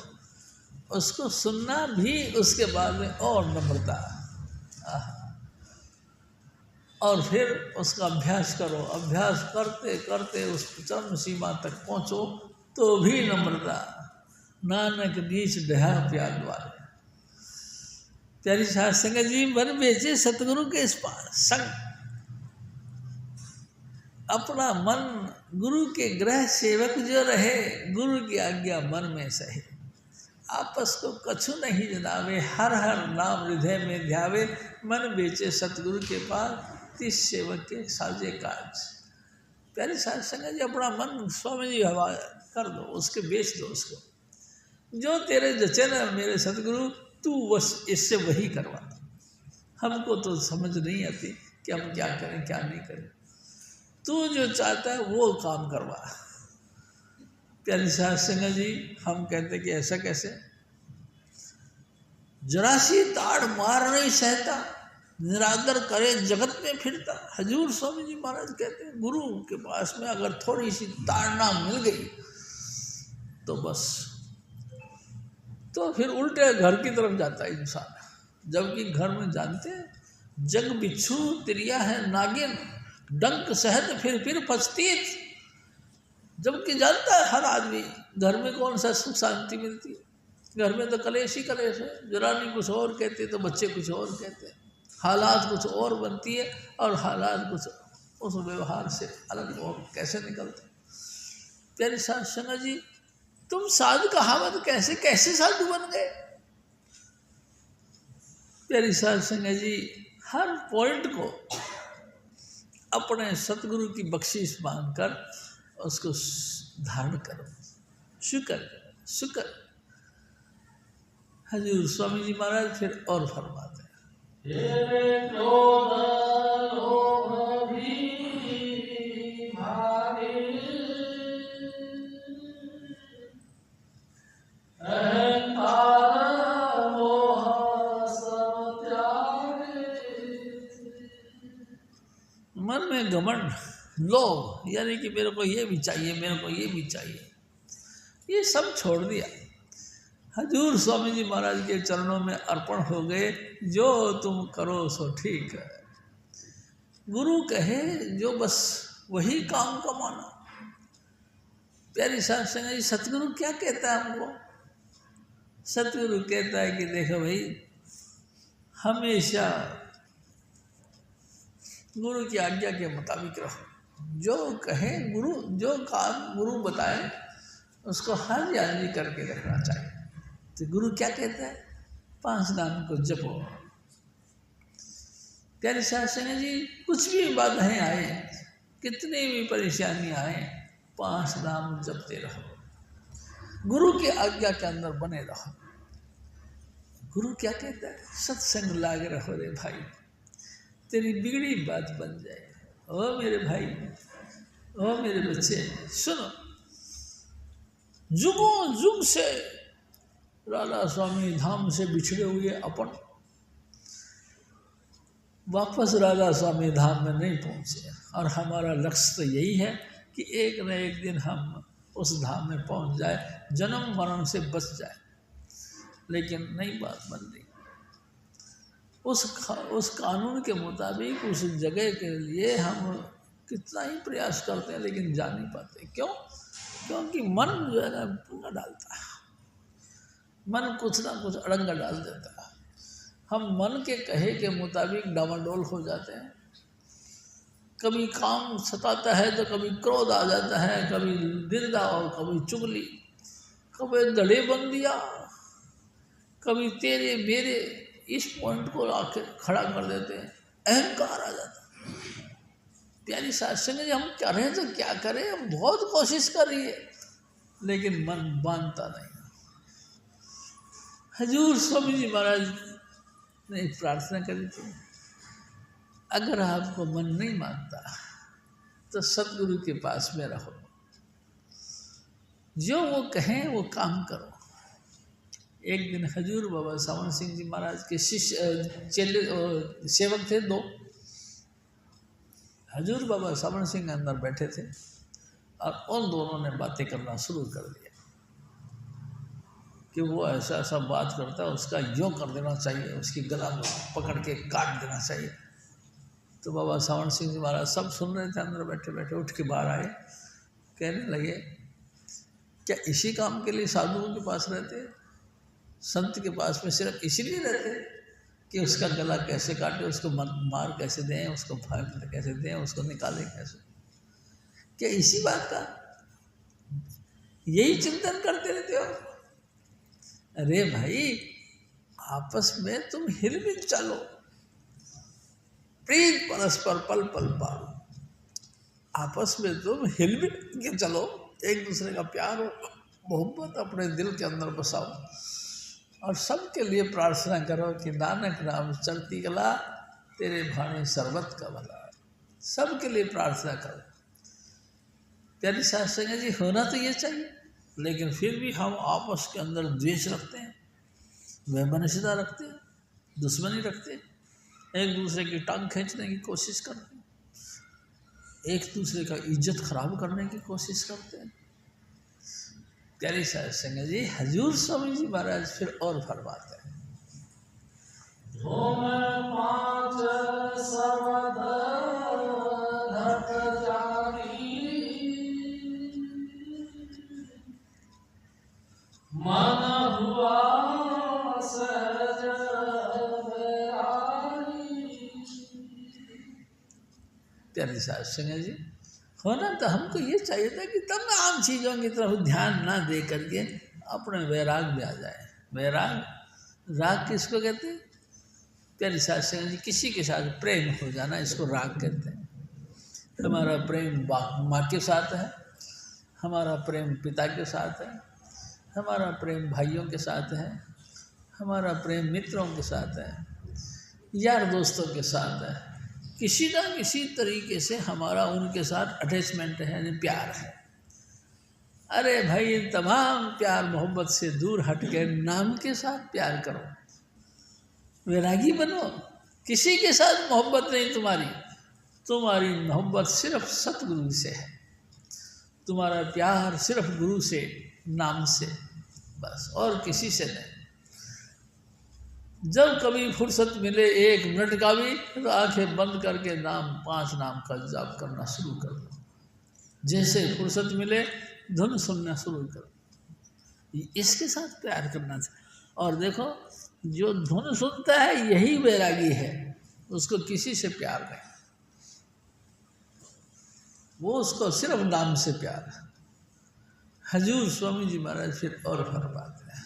उसको सुनना भी, उसके बाद में और नम्रता, और फिर उसका अभ्यास करो। अभ्यास करते करते उस चरम सीमा तक पहुँचो तो भी नम्रता। नानक नीच डहा प्यार वाले। प्यारी साध संगत जी, मन बेचे सतगुरु के इस पार संग, अपना मन गुरु के ग्रह सेवक जो रहे, गुरु की आज्ञा मन में सहे, आपस को कछु नहीं जनावे, हर हर नाम हृदय में ध्यावे, मन बेचे सतगुरु के पार, तीस सेवक के साजे काज। प्यारी साध संगत जी, अपना मन स्वामी जी हवा कर दो, उसके बेच दो उसको। जो तेरे जचे ना मेरे सतगुरु, तू बस इससे वही करवा। हमको तो समझ नहीं आती कि हम क्या करें क्या नहीं करें, तू जो चाहता है वो काम करवा। प्यारी साध संगत जी, हम कहते कि ऐसा कैसे? जरा सी ताड़ मार नहीं सहता, निरादर करे जगत में फिरता। हजूर स्वामी जी महाराज कहते हैं, गुरु के पास में अगर थोड़ी सी ताड़ना मिल गई तो बस, तो फिर उल्टे घर की तरफ जाता है इंसान। जबकि घर में जानते हैं, जग बिच्छू तिरिया है नागिन, डंक सहत फिर पछतीत। जबकि जानता है हर आदमी घर में कौन सा सुख शांति मिलती है। घर में तो कलेश ही कलेश है, जरानी कुछ और कहते तो बच्चे कुछ और कहते हैं, हालात कुछ और बनती है, और हालात कुछ उस व्यवहार से अलग और कैसे निकलते। प्यारी साध संगत जी, तुम साधु कहावत कैसे कैसे साधु बन गए? प्यारी साध संगत जी, हर पॉइंट को अपने सतगुरु की बख्शिश मानकर उसको धारण करो, शुक्र शुक्र। हजूर स्वामी जी महाराज फिर और फरमाते हैं, मन में घमंड, लोभ, यानी कि मेरे को ये भी चाहिए, मेरे को ये भी चाहिए, ये सब छोड़ दिया। हजूर स्वामी जी महाराज के चरणों में अर्पण हो गए। जो तुम करो सो ठीक है, गुरु कहे जो बस वही काम कमाना। प्यारी साध संगत जी, सतगुरु क्या कहता है हमको? सतगुरु कहता है कि देखो भाई, हमेशा गुरु की आज्ञा के मुताबिक रहो। जो कहे गुरु, जो काम गुरु बताए उसको हाजी हाजी करके रखना चाहिए। तो गुरु क्या कहता है? 5 नाम को जपो। प्यारे साहब सिंह जी, कुछ भी बाधाएं आए, कितनी भी परेशानी आए, 5 नाम जपते रहो, गुरु की आज्ञा के अंदर बने रहो। गुरु क्या कहता है? सत्संग लागे रहो रे भाई, तेरी बिगड़ी बात बन जाए। ओ मेरे भाई, ओ मेरे बच्चे, सुनो, जुगों जुग से राधा स्वामी धाम से बिछड़े हुए अपन वापस राधा स्वामी धाम में नहीं पहुँचे, और हमारा लक्ष्य तो यही है कि एक न एक दिन हम उस धाम में पहुँच जाए, जन्म मरण से बच जाए। लेकिन नई बात बन रही, उस कानून के मुताबिक उस जगह के लिए हम कितना ही प्रयास करते हैं, लेकिन जा नहीं पाते। क्यों? क्योंकि मन जो है ना पूरा डालता है, मन कुछ ना कुछ अड़ंगा डाल देता है। हम मन के कहे के मुताबिक डामाडोल हो जाते हैं। कभी काम सताता है तो कभी क्रोध आ जाता है, कभी निंदा और कभी चुगली, कभी दड़े बन दिया, कभी तेरे मेरे, इस पॉइंट को आके खड़ा कर देते हैं, अहंकार आ जाता है। प्यारी सासंग जी, हम करें तो क्या करें, हम बहुत कोशिश कर रही है, लेकिन मन मानता नहीं। हजूर स्वामी जी महाराज ने प्रार्थना करी थी, अगर आपको मन नहीं मानता तो सतगुरु के पास में रहो, जो वो कहें वो काम करो। एक दिन हजूर बाबा सावन सिंह जी महाराज के शिष्य चेले सेवक थे 2। हजूर बाबा सावन सिंह अंदर बैठे थे और उन दोनों ने बातें करना शुरू कर दिया कि वो ऐसा ऐसा बात करता है, उसका यूँ कर देना चाहिए, उसकी गला पकड़ के काट देना चाहिए। तो बाबा सावन सिंह जी महाराज सब सुन रहे थे, अंदर बैठे बैठे उठ के बाहर आए, कहने लगे, क्या इसी काम के लिए साधुओं के पास रहते, संत के पास में सिर्फ इसीलिए रहते कि उसका गला कैसे काटे, उसको मार कैसे दें, उसको फायदा कैसे दें, उसको निकालें कैसे? क्या इसी बात का यही चिंतन करते रहते हो? अरे भाई, आपस में तुम हिलमिल चलो, प्रीत परस्पर पल पल पालो, आपस में तुम हिलमिल के चलो, एक दूसरे का प्यार और मोहब्बत अपने दिल के अंदर बसाओ, और सबके लिए प्रार्थना करो कि नानक नाम चलती कला, तेरे भाने सर्वत का भला। सबके लिए प्रार्थना करो। प्यारी सासंग जी, होना तो ये चाहिए, लेकिन फिर भी हम आपस के अंदर द्वेष रखते हैं, वैमनस्यता रखते हैं, दुश्मनी रखते हैं, एक दूसरे की टांग खींचने की कोशिश करते हैं, एक दूसरे का इज्जत खराब करने की कोशिश करते हैं। प्यारी सासंग जी, हजूर स्वामी जी महाराज फिर और फरमाते हैं, प्यारी सासंग जी, होना तो हमको ये चाहिए था कि तमाम चीज़ों की तरफ ध्यान ना दे करके अपने वैराग में आ जाए। वैराग, राग किसको कहते हैं? प्यारी सासंग जी, किसी के साथ प्रेम हो जाना, इसको राग कहते हैं। हमारा प्रेम माँ के साथ है, हमारा प्रेम पिता के साथ है, हमारा प्रेम भाइयों के साथ है, हमारा प्रेम मित्रों के साथ है, यार दोस्तों के साथ है, किसी ना किसी तरीके से हमारा उनके साथ अटैचमेंट है, यानी प्यार है। अरे भाई, तमाम प्यार मोहब्बत से दूर हट के नाम के साथ प्यार करो, वैरागी बनो। किसी के साथ मोहब्बत नहीं तुम्हारी, तुम्हारी मोहब्बत सिर्फ सतगुरु से है, तुम्हारा प्यार सिर्फ गुरु से, नाम से, बस, और किसी से नहीं। जब कभी फुर्सत मिले 1 मिनट का भी, तो आंखें बंद करके 5 नाम का जाप करना शुरू कर दो। जैसे फुर्सत मिले धुन सुनना शुरू करो, इसके साथ प्यार करना चाहिए। और देखो, जो धुन सुनता है यही वैरागी है, उसको किसी से प्यार नहीं, वो उसको सिर्फ नाम से प्यार है। हजूर स्वामी जी महाराज फिर और फरमाते हैं,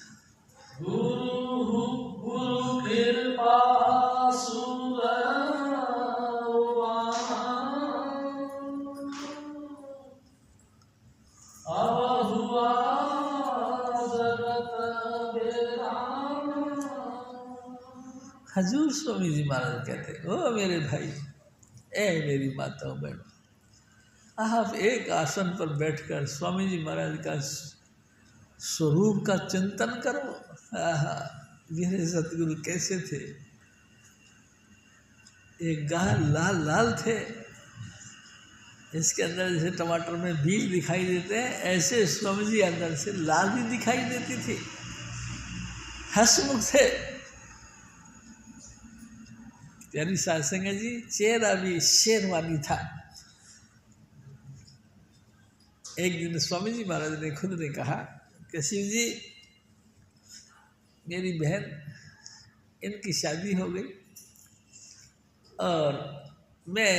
गुरु कृपा हजूर स्वामी जी महाराज कहते, ओ मेरे भाई, ए मेरी माताओं बहनों, आप एक आसन पर बैठकर स्वामी जी महाराज का स्वरूप का चिंतन करो। आहा, मेरे सतगुरु कैसे थे, एक गाल लाल लाल थे, इसके अंदर जैसे टमाटर में बीज दिखाई देते हैं, ऐसे स्वामी जी अंदर से लाल भी दिखाई देती थी, हंसमुख थे। प्यारी साध संगत जी, चेहरा भी शेरवानी था। एक दिन स्वामी जी महाराज ने खुद ने कहा कि शिव जी, मेरी बहन, इनकी शादी हो गई और मैं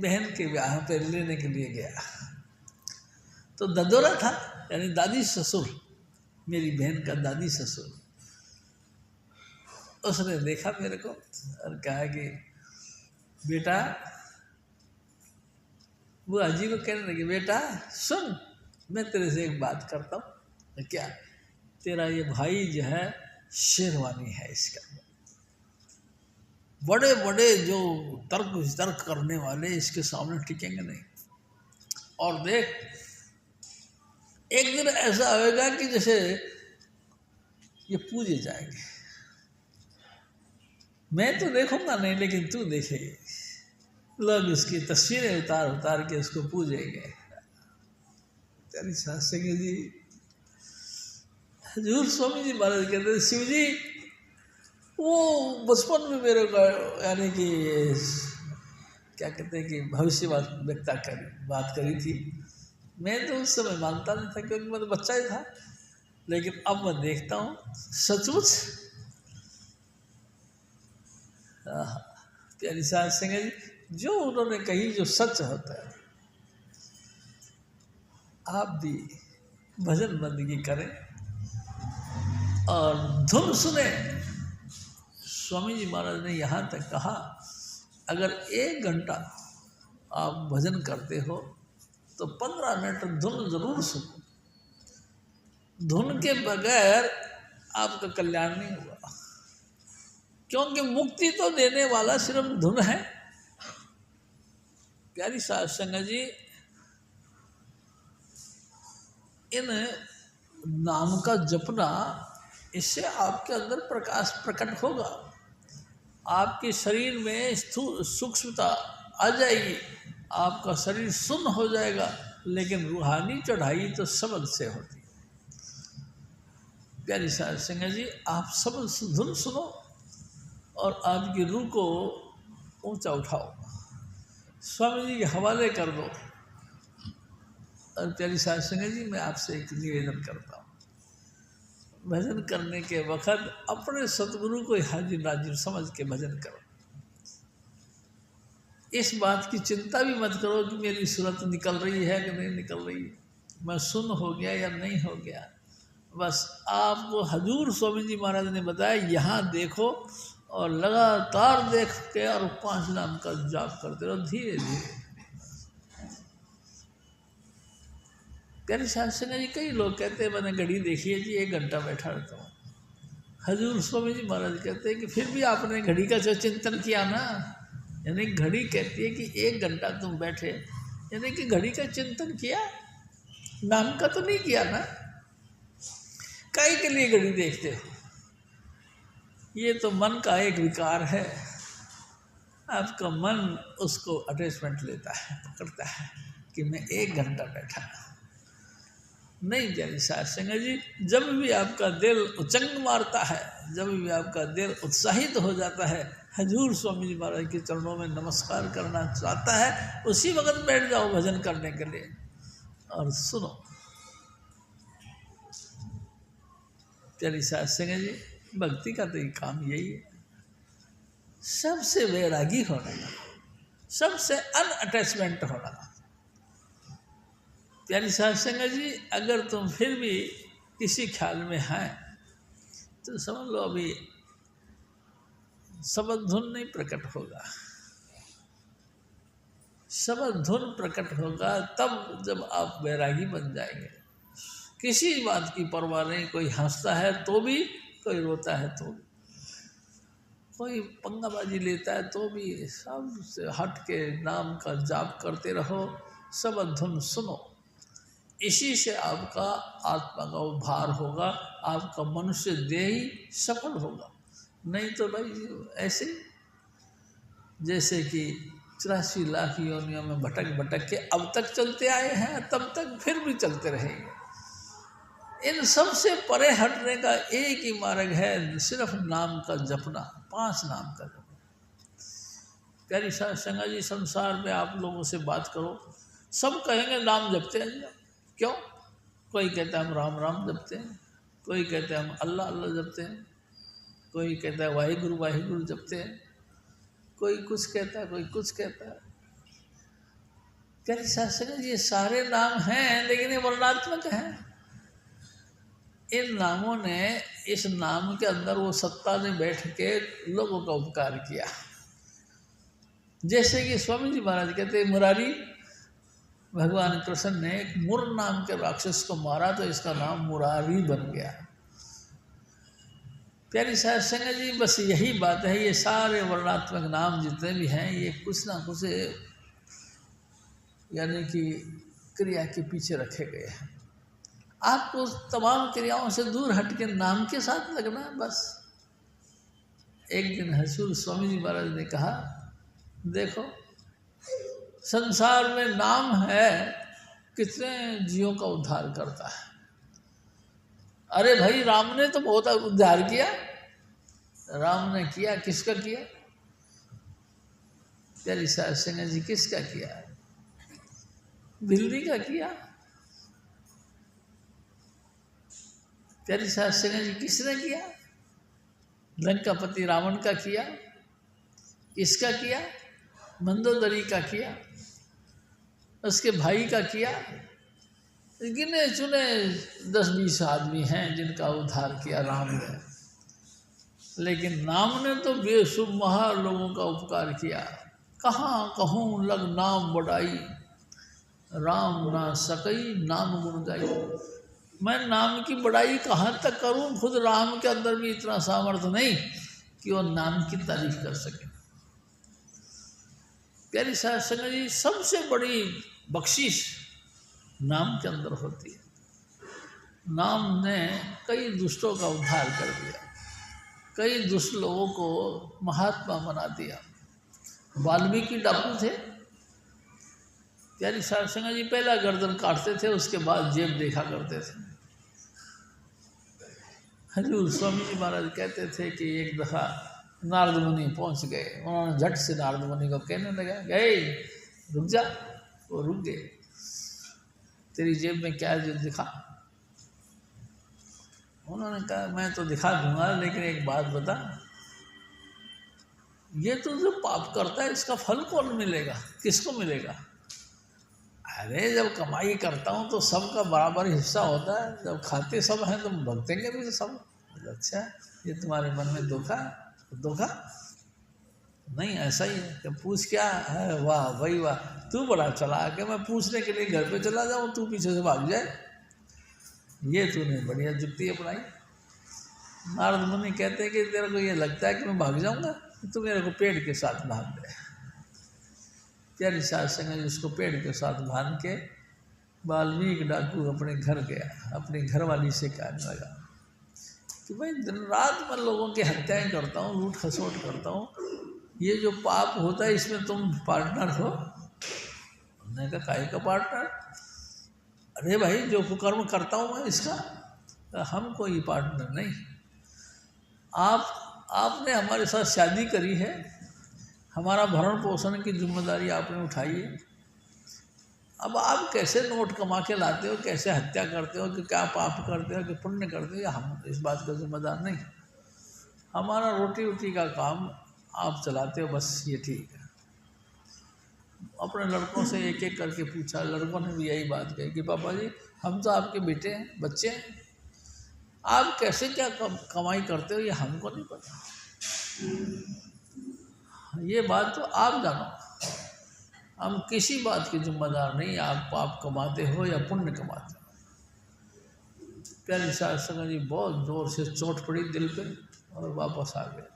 बहन के ब्याह पे लेने के लिए गया, तो ददोरा था, यानी दादी ससुर, मेरी बहन का दादी ससुर, उसने देखा मेरे को और कहा कि बेटा, वो अजी को कहने लगे, बेटा सुन, मैं तेरे से एक बात करता हूँ। क्या? तेरा ये भाई जो है शेरवानी है, इसका बड़े बड़े जो तर्क वितर्क करने वाले इसके सामने टिकेंगे नहीं, और देख एक दिन ऐसा होगा कि जैसे ये पूजे जाएंगे, मैं तो देखूंगा नहीं लेकिन तू देखेगी, लोग इसकी तस्वीरें उतार उतार के इसको पूजेंगे। तेरी सास संगत जी, हजूर स्वामी जी महाराज कहते, शिव जी, वो बचपन में मेरे को यानी कि क्या कहते हैं कि भविष्य बात करी थी, मैं तो उस समय मानता नहीं था क्योंकि मैं तो बच्चा ही था, लेकिन अब मैं देखता हूँ सचमुच। प्यारी साध संगत जी, जो उन्होंने कही जो सच होता है, आप भी भजन बंदगी करें और धुन सुने। स्वामी जी महाराज ने यहाँ तक कहा, अगर 1 घंटा आप भजन करते हो तो 15 मिनट धुन जरूर सुनो, धुन के बगैर आपका कल्याण नहीं हुआ, क्योंकि मुक्ति तो देने वाला सिर्फ धुन है। प्यारी साध संगत जी, इन नाम का जपना, इससे आपके अंदर प्रकाश प्रकट होगा, आपके शरीर में सूक्ष्मता आ जाएगी, आपका शरीर सुन्न हो जाएगा, लेकिन रूहानी चढ़ाई तो सबल से होती है। प्यारी साध संगत जी, आप सबल धुन सुनो और आपकी रूह को ऊंचा उठाओ, स्वामी जी के हवाले कर दो। और प्यारी साध संगत जी, मैं आपसे एक निवेदन करता हूँ, भजन करने के वक्त अपने सतगुरु को हाजिर नाजिर समझ के भजन करो। इस बात की चिंता भी मत करो कि मेरी सूरत निकल रही है कि नहीं निकल रही है, मैं सुन हो गया या नहीं हो गया। बस आपको हजूर स्वामी जी महाराज ने बताया, यहाँ देखो और लगातार देख के और 5 नाम का जाप करते रहो, धीरे धीरे। प्यारे शास्त्र जी, कई लोग कहते हैं मैंने घड़ी देखी है जी, 1 घंटा बैठा रहता हूँ। हजूर स्वामी जी महाराज कहते हैं कि फिर भी आपने घड़ी का जो चिंतन किया ना, यानी घड़ी कहती है कि 1 घंटा तुम बैठे, यानी कि घड़ी का चिंतन किया, नाम का तो नहीं किया ना। काहे के लिए घड़ी देखते हो? ये तो मन का एक विकार है, आपका मन उसको अटैचमेंट लेता है, पकड़ता है कि मैं 1 घंटा बैठा। नहीं प्यारी साध संगत जी, जब भी आपका दिल उचंग मारता है, जब भी आपका दिल उत्साहित हो जाता है, हजूर स्वामी जी महाराज के चरणों में नमस्कार करना चाहता है, उसी वक्त बैठ जाओ भजन करने के लिए और सुनो। प्यारी साध संगत जी, भक्ति का तो ये काम यही है, सबसे वैरागी होना, सबसे अनअटैचमेंट होना। प्यारी साध संगत जी, अगर तुम फिर भी किसी ख्याल में हैं तो समझ लो अभी शब्द धुन नहीं प्रकट होगा। शब्द धुन प्रकट होगा तब जब आप वैरागी बन जाएंगे। किसी बात की परवाह नहीं, कोई हंसता है तो भी, कोई रोता है तो भी, कोई पंगाबाजी लेता है तो भी, सब से हट के नाम का जाप करते रहो, शब्द धुन सुनो। इसी से आपका आत्मा का उद्धार होगा, आपका मनुष्य देह ही सफल होगा। नहीं तो भाई ऐसे जैसे कि 84 लाख योनियों में भटक भटक के अब तक चलते आए हैं, तब तक फिर भी चलते रहेंगे। इन सब से परे हटने का एक ही मार्ग है, सिर्फ नाम का जपना, 5 नाम का जपना। प्यारी साध संगत जी, संसार में आप लोगों से बात करो, सब कहेंगे नाम जपते हैं। क्यों? कोई कहता है हम राम राम जपते हैं, कोई कहता है हम अल्लाह अल्लाह जपते हैं, कोई कहता है वाहिगुरु वाहिगुरु जपते हैं, कोई कुछ कहता है, कोई कुछ कहता है। प्यारी साध संगत जी, ये सारे नाम हैं लेकिन ये वर्णात्मक हैं। इन नामों ने, इस नाम के अंदर वो सत्ता ने बैठ के लोगों का उपकार किया। जैसे कि स्वामी जी महाराज कहते हैं, मुरारी, भगवान कृष्ण ने एक मुर नाम के राक्षस को मारा तो इसका नाम मुरारी बन गया। प्यारी साध संगत जी, बस यही बात है। ये सारे वर्णात्मक नाम जितने भी हैं, ये कुछ ना कुछ यानी कि क्रिया के पीछे रखे गए हैं। आपको तमाम क्रियाओं से दूर हट के नाम के साथ लगना है बस। एक दिन हजूर स्वामी जी महाराज ने कहा, देखो संसार में नाम है, कितने जीवों का उद्धार करता है। अरे भाई, राम ने तो बहुत उद्धार किया। राम ने किया, किसका किया? प्यारी साध संगत जी, किसका किया? बिल्ली का किया। प्यारी साध संगत जी, किसने किया? लंकापति रावण का किया। किसका किया? मंदोदरी का किया, उसके भाई का किया। गिने चुने 10-20 आदमी हैं जिनका उद्धार किया राम ने, लेकिन नाम ने तो बेशुमार लोगों का उपकार किया। कहाँ कहूँ लग नाम बढ़ाई, राम ना सकई नाम गुण गाई। मैं नाम की बढ़ाई कहाँ तक करूँ? खुद राम के अंदर भी इतना सामर्थ्य नहीं कि वो नाम की तारीफ कर सके। प्यारी साध संगत जी, सबसे बड़ी बख्शिश नाम के अंदर होती है। नाम ने कई दुष्टों का उद्धार कर दिया, कई दुष्ट लोगों को महात्मा बना दिया। वाल्मीकि डाकू थे। प्यारी साध संगत जी, पहला गर्दन काटते थे, उसके बाद जेब देखा करते थे। हजूर स्वामी जी महाराज कहते थे कि एक दफ़ा नारद मुनि पहुँच गए। उन्होंने झट से नारद मुनि को कहने लगा, गए रुक जा। वो रुक गए। तेरी जेब में क्या है जो दिखा? उन्होंने कहा, मैं तो दिखा दूंगा, लेकिन एक बात बता, ये तो जो पाप करता है इसका फल कौन मिलेगा, किसको मिलेगा? अरे जब कमाई करता हूँ तो सबका बराबर हिस्सा होता है, जब खाते सब हैं तो भगतेंगे भी तो सब। अच्छा, ये तुम्हारे मन में धोखा नहीं? ऐसा ही है कि पूछ क्या है? वाह भाई वाह, तू बड़ा चला के मैं पूछने के लिए घर पे चला जाऊँ, तू पीछे से भाग जाए। ये तूने बढ़िया जुक्ति अपनाई। नारद मुनि कहते हैं कि तेरे को ये लगता है कि मैं भाग जाऊँगा, तो मेरे को पेड़ के साथ बांध दे। प्यारी साध संगत उसको पेड़ के साथ बांध के वाल्मीकि डाकू अपने घर गया। अपनी घरवाली से कहने लगा कि भाई दिन रात मैं लोगों की हत्याएं करता हूँ, लूट खसोट करता हूँ, ये जो पाप होता है इसमें तुम पार्टनर हो? उन्होंने कहा, काहे का पार्टनर? अरे भाई, जो कुकर्म करता हूँ मैं इसका, हम कोई पार्टनर नहीं। आपने हमारे साथ शादी करी है, हमारा भरण पोषण की जिम्मेदारी आपने उठाई है। अब आप कैसे नोट कमा के लाते हो, कैसे हत्या करते हो, कि क्या पाप करते हो कि पुण्य करते हो, हम इस बात का जिम्मेदार नहीं। हमारा रोटी का काम आप चलाते हो, बस ये ठीक है। अपने लड़कों से एक एक करके पूछा। लड़कों ने भी यही बात कही कि पापा जी हम तो आपके बेटे हैं, बच्चे हैं, आप कैसे क्या कमाई करते हो ये हमको नहीं पता, ये बात तो आप जानो, हम किसी बात के जिम्मेदार नहीं, आप पाप कमाते हो या पुण्य कमाते हो। प्यारी सास संगत जी बहुत जोर से चोट पड़ी दिल पे और वापस आ गए।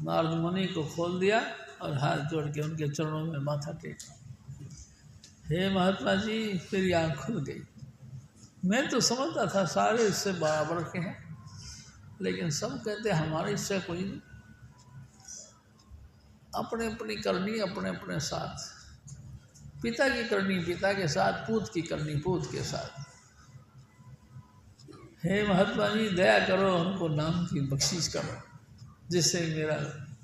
नारद मुनि को खोल दिया और हाथ जोड़ के उनके चरणों में माथा टेका। हे महात्मा जी, मेरी आँख खुल गई। मैं तो समझता था सारे इससे बराबर के हैं, लेकिन सब कहते हमारे इससे कोई नहीं, अपने अपनी करनी अपने अपने साथ, पिता की करनी पिता के साथ, पूत की करनी पूत के साथ। हे महात्मा जी दया करो, हमको नाम की बख्शीश करो, जिससे मेरा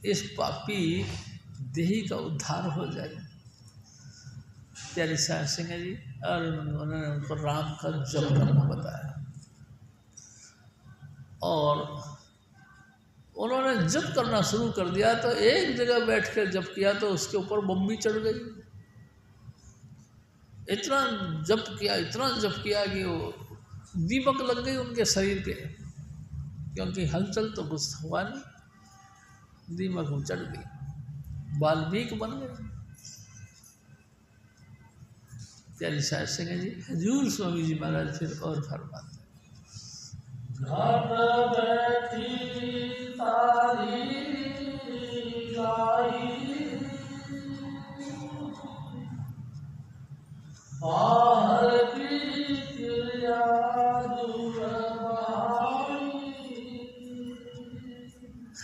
इस पापी देही का उद्धार हो जाए। प्यारी सास सिंह जी और उन्होंने उनको राम का जप करना बताया और उन्होंने जप करना शुरू कर दिया। तो एक जगह बैठ कर जप किया तो उसके ऊपर बम्बी चढ़ गई। इतना जप किया कि वो दीमक लग गई उनके शरीर पे, क्योंकि हलचल तो कुछ हुआ नहीं, दीमक चढ़ गई, वाल्मीकि बन गए। प्यारी सास सिंह जी हजूर स्वामी जी महाराज फिर और फरमाते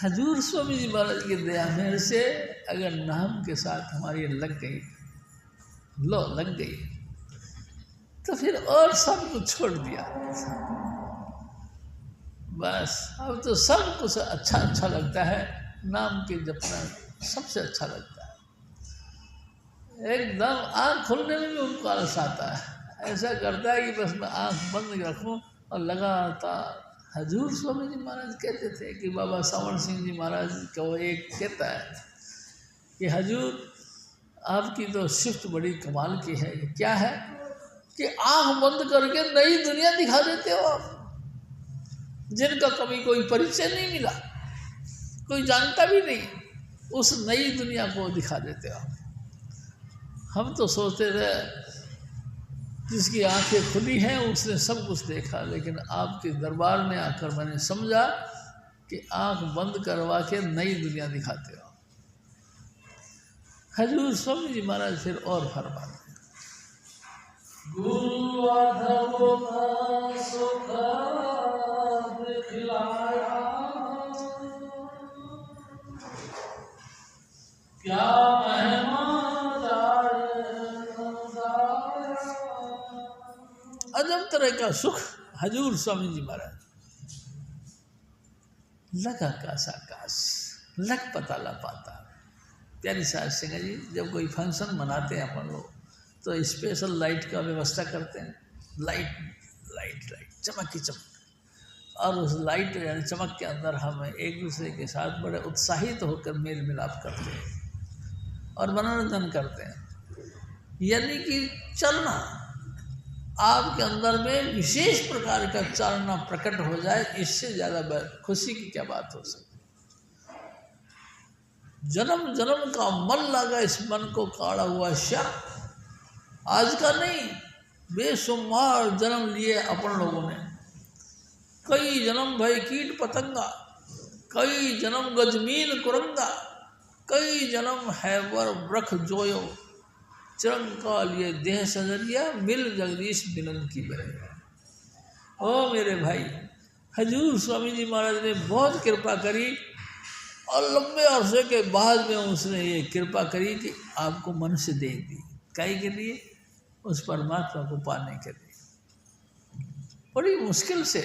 हजूर स्वामी जी महाराज की दया मेरे से अगर नाम के साथ हमारी लग गई तो फिर और सब कुछ छोड़ दिया। बस अब तो सब कुछ अच्छा लगता है, नाम के जपना सबसे अच्छा लगता है। एकदम आँख खोलने में भी उनको आलस आता है, ऐसा करता है कि बस मैं आँख बंद रखूं और लगातार। हजूर स्वामी जी महाराज कहते थे कि बाबा सावण सिंह जी महाराज को एक कहता है कि हजूर आपकी तो शिफ्ट बड़ी कमाल की है। क्या है कि आँख बंद करके नई दुनिया दिखा देते हो आप, जिनका कभी कोई परिचय नहीं मिला, कोई जानता भी नहीं, उस नई दुनिया को दिखा देते हो। हम तो सोचते रहे जिसकी आंखें खुली हैं उसने सब कुछ देखा, लेकिन आपके दरबार में आकर मैंने समझा कि आंख बंद करवा के नई दुनिया दिखाते हो। हजूर स्वामी जी महाराज फिर और फरमाते क्या अजब तरह का सुख हजूर स्वामी जी महाराज लग आकाश आकाश लग पता ला पाता। प्यारी सास सिंह जी जब कोई फंक्शन मनाते हैं अपन लोग तो स्पेशल लाइट का व्यवस्था करते हैं, लाइट चमक की चमक, और उस लाइट यानी चमक के अंदर हम एक दूसरे के साथ बड़े उत्साहित होकर मेल मिलाप करते हैं और मनोरंजन करते हैं। यानी कि चलना आपके अंदर में विशेष प्रकार का चालना प्रकट हो जाए, इससे ज़्यादा खुशी की क्या बात हो सकती। जन्म जन्म का मन लगा इस मन को काढ़ा हुआ श्या, आज का नहीं बेशुमार जन्म लिए अपन लोगों ने। कई जन्म भय कीट पतंगा, कई जन्म गजमीन कुरंगा, कई जन्म हैवर ब्रख जोयो, चिरंकाल ये देह सजरिया मिल जगदीश मिलन की बरे। ओ मेरे भाई, हजूर स्वामी जी महाराज ने बहुत कृपा करी और लंबे अरसे के बाद में उसने ये कृपा करी कि आपको मनुष्य दे दी। काहे के लिए? उस परमात्मा को पाने के लिए। बड़ी मुश्किल से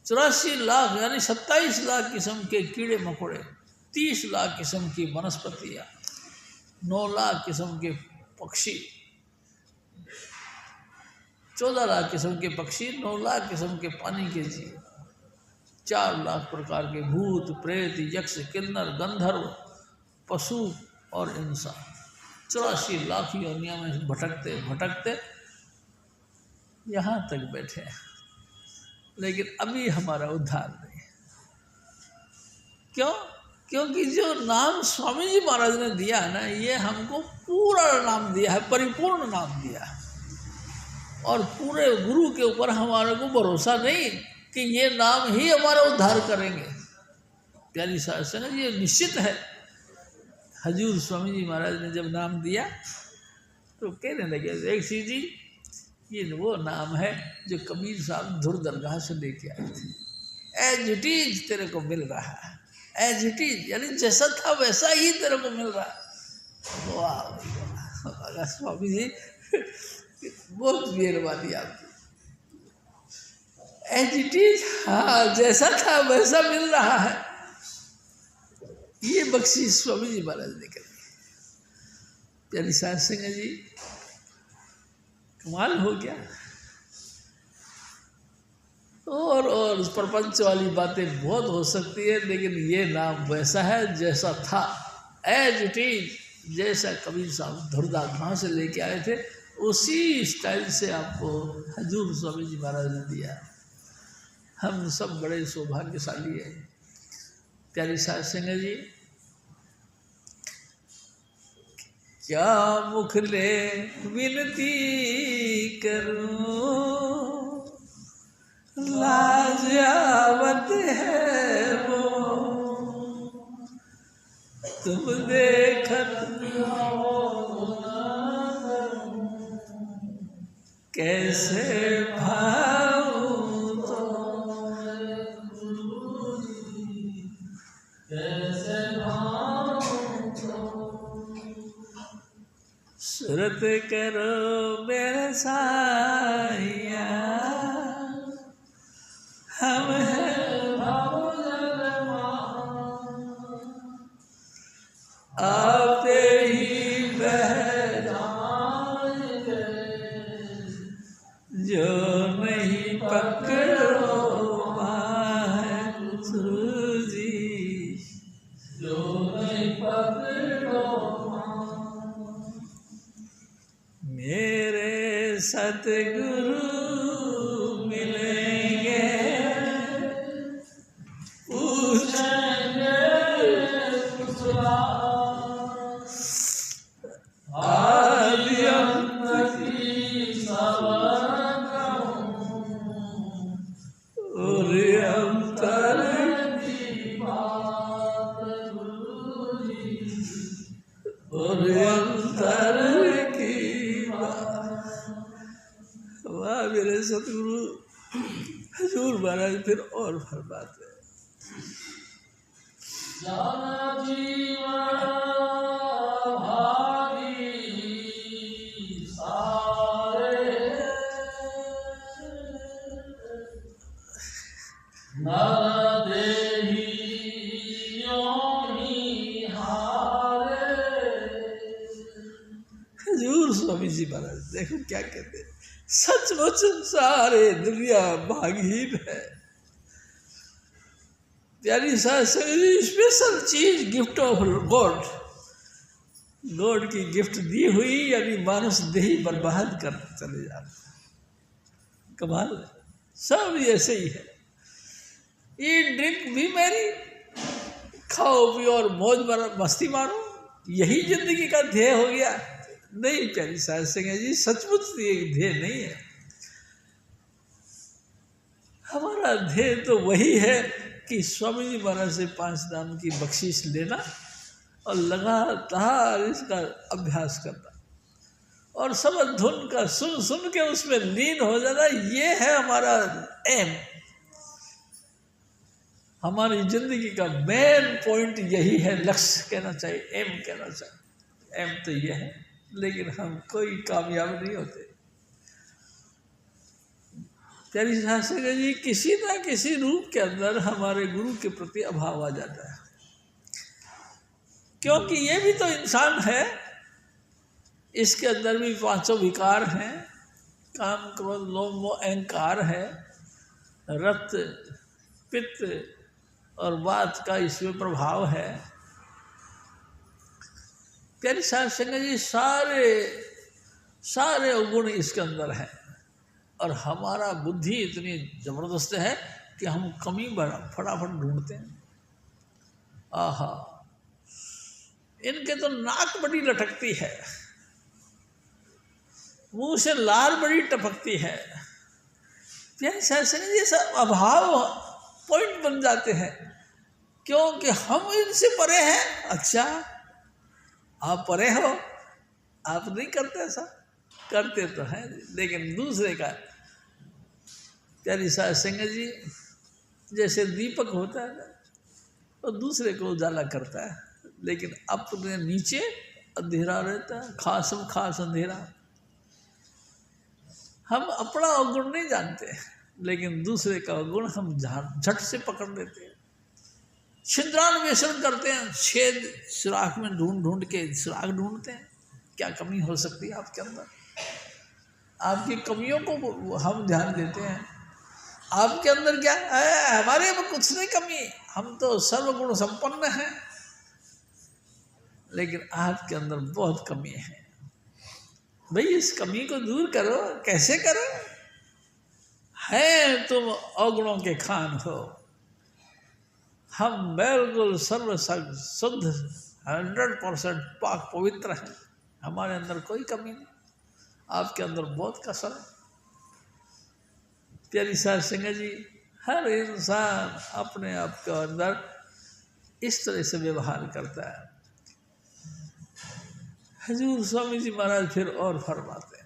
84 लाख यानी 27 लाख किस्म के कीड़े मकोड़े, 30 लाख किस्म की वनस्पतियाँ, 9 लाख किस्म के पक्षी, 14 लाख किस्म के पक्षी, 9 लाख किस्म के पानी के जीव, 4 लाख प्रकार के भूत प्रेत यक्ष किन्नर गंधर्व पशु और इंसान, 84 लाख योनियों में भटकते भटकते यहाँ तक बैठे हैं, लेकिन अभी हमारा उद्धार नहीं। क्यों? क्योंकि जो नाम स्वामी जी महाराज ने दिया है ना, ये हमको पूरा नाम दिया है, परिपूर्ण नाम दिया है। और पूरे गुरु के ऊपर हमारे को भरोसा नहीं कि ये नाम ही हमारा उद्धार करेंगे। प्यारी साध संगत, ये निश्चित है। हजूर स्वामी जी महाराज ने जब नाम दिया तो कहने लगे, देख सी जी, ये वो नाम है जो कबीर साहब धुर दरगाह से लेके आए थे। एज इट इज तेरे को मिल रहा है, एज इट इज, यानी जैसा था वैसा ही तेरे को मिल रहा है। वाह स्वामी जी, बहुत मेहरबानी आपकी। एज इट इज, हाँ जैसा था वैसा मिल रहा है। ये बख्शीश स्वामी जी महाराज ने कर दी। प्यारी साध संगत जी, कमाल हो गया। और प्रपंच वाली बातें बहुत हो सकती है, लेकिन ये नाम वैसा है जैसा था, एज इट इज, जैसा कबीर साहब धुरदरगाह से लेके आए थे उसी स्टाइल से आपको हजूर स्वामी जी महाराज ने दिया। हम सब बड़े सौभाग्यशाली हैं। प्यारी साध संगत जी, क्या मुख ले विनती करूं, लाजवाब है वो तुम देखत कैसे भाऊं तो, कैसे भाऊं तो, सुरत करो मेरे साया, हम हैं आते ही बह जाएंगे, जो नहीं पकड़ो वाहेगुरु जी, जो नहीं पकड़ो मेरे सतगुरु मिलेंगे, पूछेंगे आदि अंत की सवार और अंतर की बात गुरु जी, और अंतर की बात। वाह मेरे सतगुरु हजूर महाराज फिर और फरमाते हैं, जाना जीवन भागी सारे, नर देही योनि हारे। हजूर स्वामी जी महाराज देखो क्या कहते हैं, सचमुच सारे दुनिया भागहीन है। प्यारी साध संगत जी, स्पेशल चीज, गिफ्ट ऑफ गॉड, गॉड की गिफ्ट दी हुई, यानी मानुष देही बर्बाद कर चले जाते। कमाल है, सब ऐसे ही है। ये ड्रिंक भी मेरी, खाओ पियो और मौज मस्ती मारो, यही जिंदगी का ध्येय हो गया? नहीं प्यारी साध संगत जी, सचमुच ये ध्येय नहीं है। हमारा ध्येय तो वही है कि स्वामी जी महाराज से 5 नाम की बख्शीश लेना और लगातार इसका अभ्यास करना और समझ धुन का सुन सुन के उसमें लीन हो जाना, ये है हमारा एम। हमारी जिंदगी का मेन पॉइंट यही है, लक्ष्य कहना चाहिए, एम कहना चाहिए। एम तो ये है, लेकिन हम कोई कामयाब नहीं होते। प्यारी साध संगत जी, किसी ना किसी रूप के अंदर हमारे गुरु के प्रति अभाव आ जाता है, क्योंकि ये भी तो इंसान है, इसके अंदर भी 5 विकार हैं, काम क्रोध लोभ मोह अहंकार है, रक्त पित्त और वात का इसमें प्रभाव है। प्यारी साध संगत जी, सारे अवगुण इसके अंदर हैं और हमारा बुद्धि इतनी जबरदस्त है कि हम कमी फटाफट ढूंढते हैं। आहा, इनके तो नाक बड़ी लटकती है, मुंह से लार बड़ी टपकती है। प्यारी साध संगत जी, सब अभाव पॉइंट बन जाते हैं क्योंकि हम इनसे परे हैं। अच्छा, आप परे हो, आप नहीं करते ऐसा? करते तो हैं, लेकिन दूसरे का। प्यारी साध संगत जी, जैसे दीपक होता है ना, और दूसरे को उजाला करता है, लेकिन अपने नीचे अंधेरा रहता है, खास अंधेरा। हम अपना अवगुण नहीं जानते, लेकिन दूसरे का अवगुण हम झट से पकड़ लेते हैं। छिद्रान्वेषण करते हैं, छेद सुराख में ढूंढ के सुराख ढूंढते हैं। क्या कमी हो सकती है आपके अंदर? आपकी कमियों को हम ध्यान देते हैं। आपके अंदर क्या है? हमारे में कुछ नहीं कमी, हम तो सर्वगुण संपन्न हैं, लेकिन आपके अंदर बहुत कमी है। भाई, इस कमी को दूर करो। कैसे करो? है तुम अवगुणों के खान हो, हम बिल्कुल सर्व शुद्ध 100% पाक पवित्र हैं, हमारे अंदर कोई कमी नहीं, आपके अंदर बहुत कसर है। प्यारी साध संगत जी, हर इंसान अपने आप के अंदर इस तरह से व्यवहार करता है। हजूर स्वामी जी महाराज फिर और फरमाते हैं,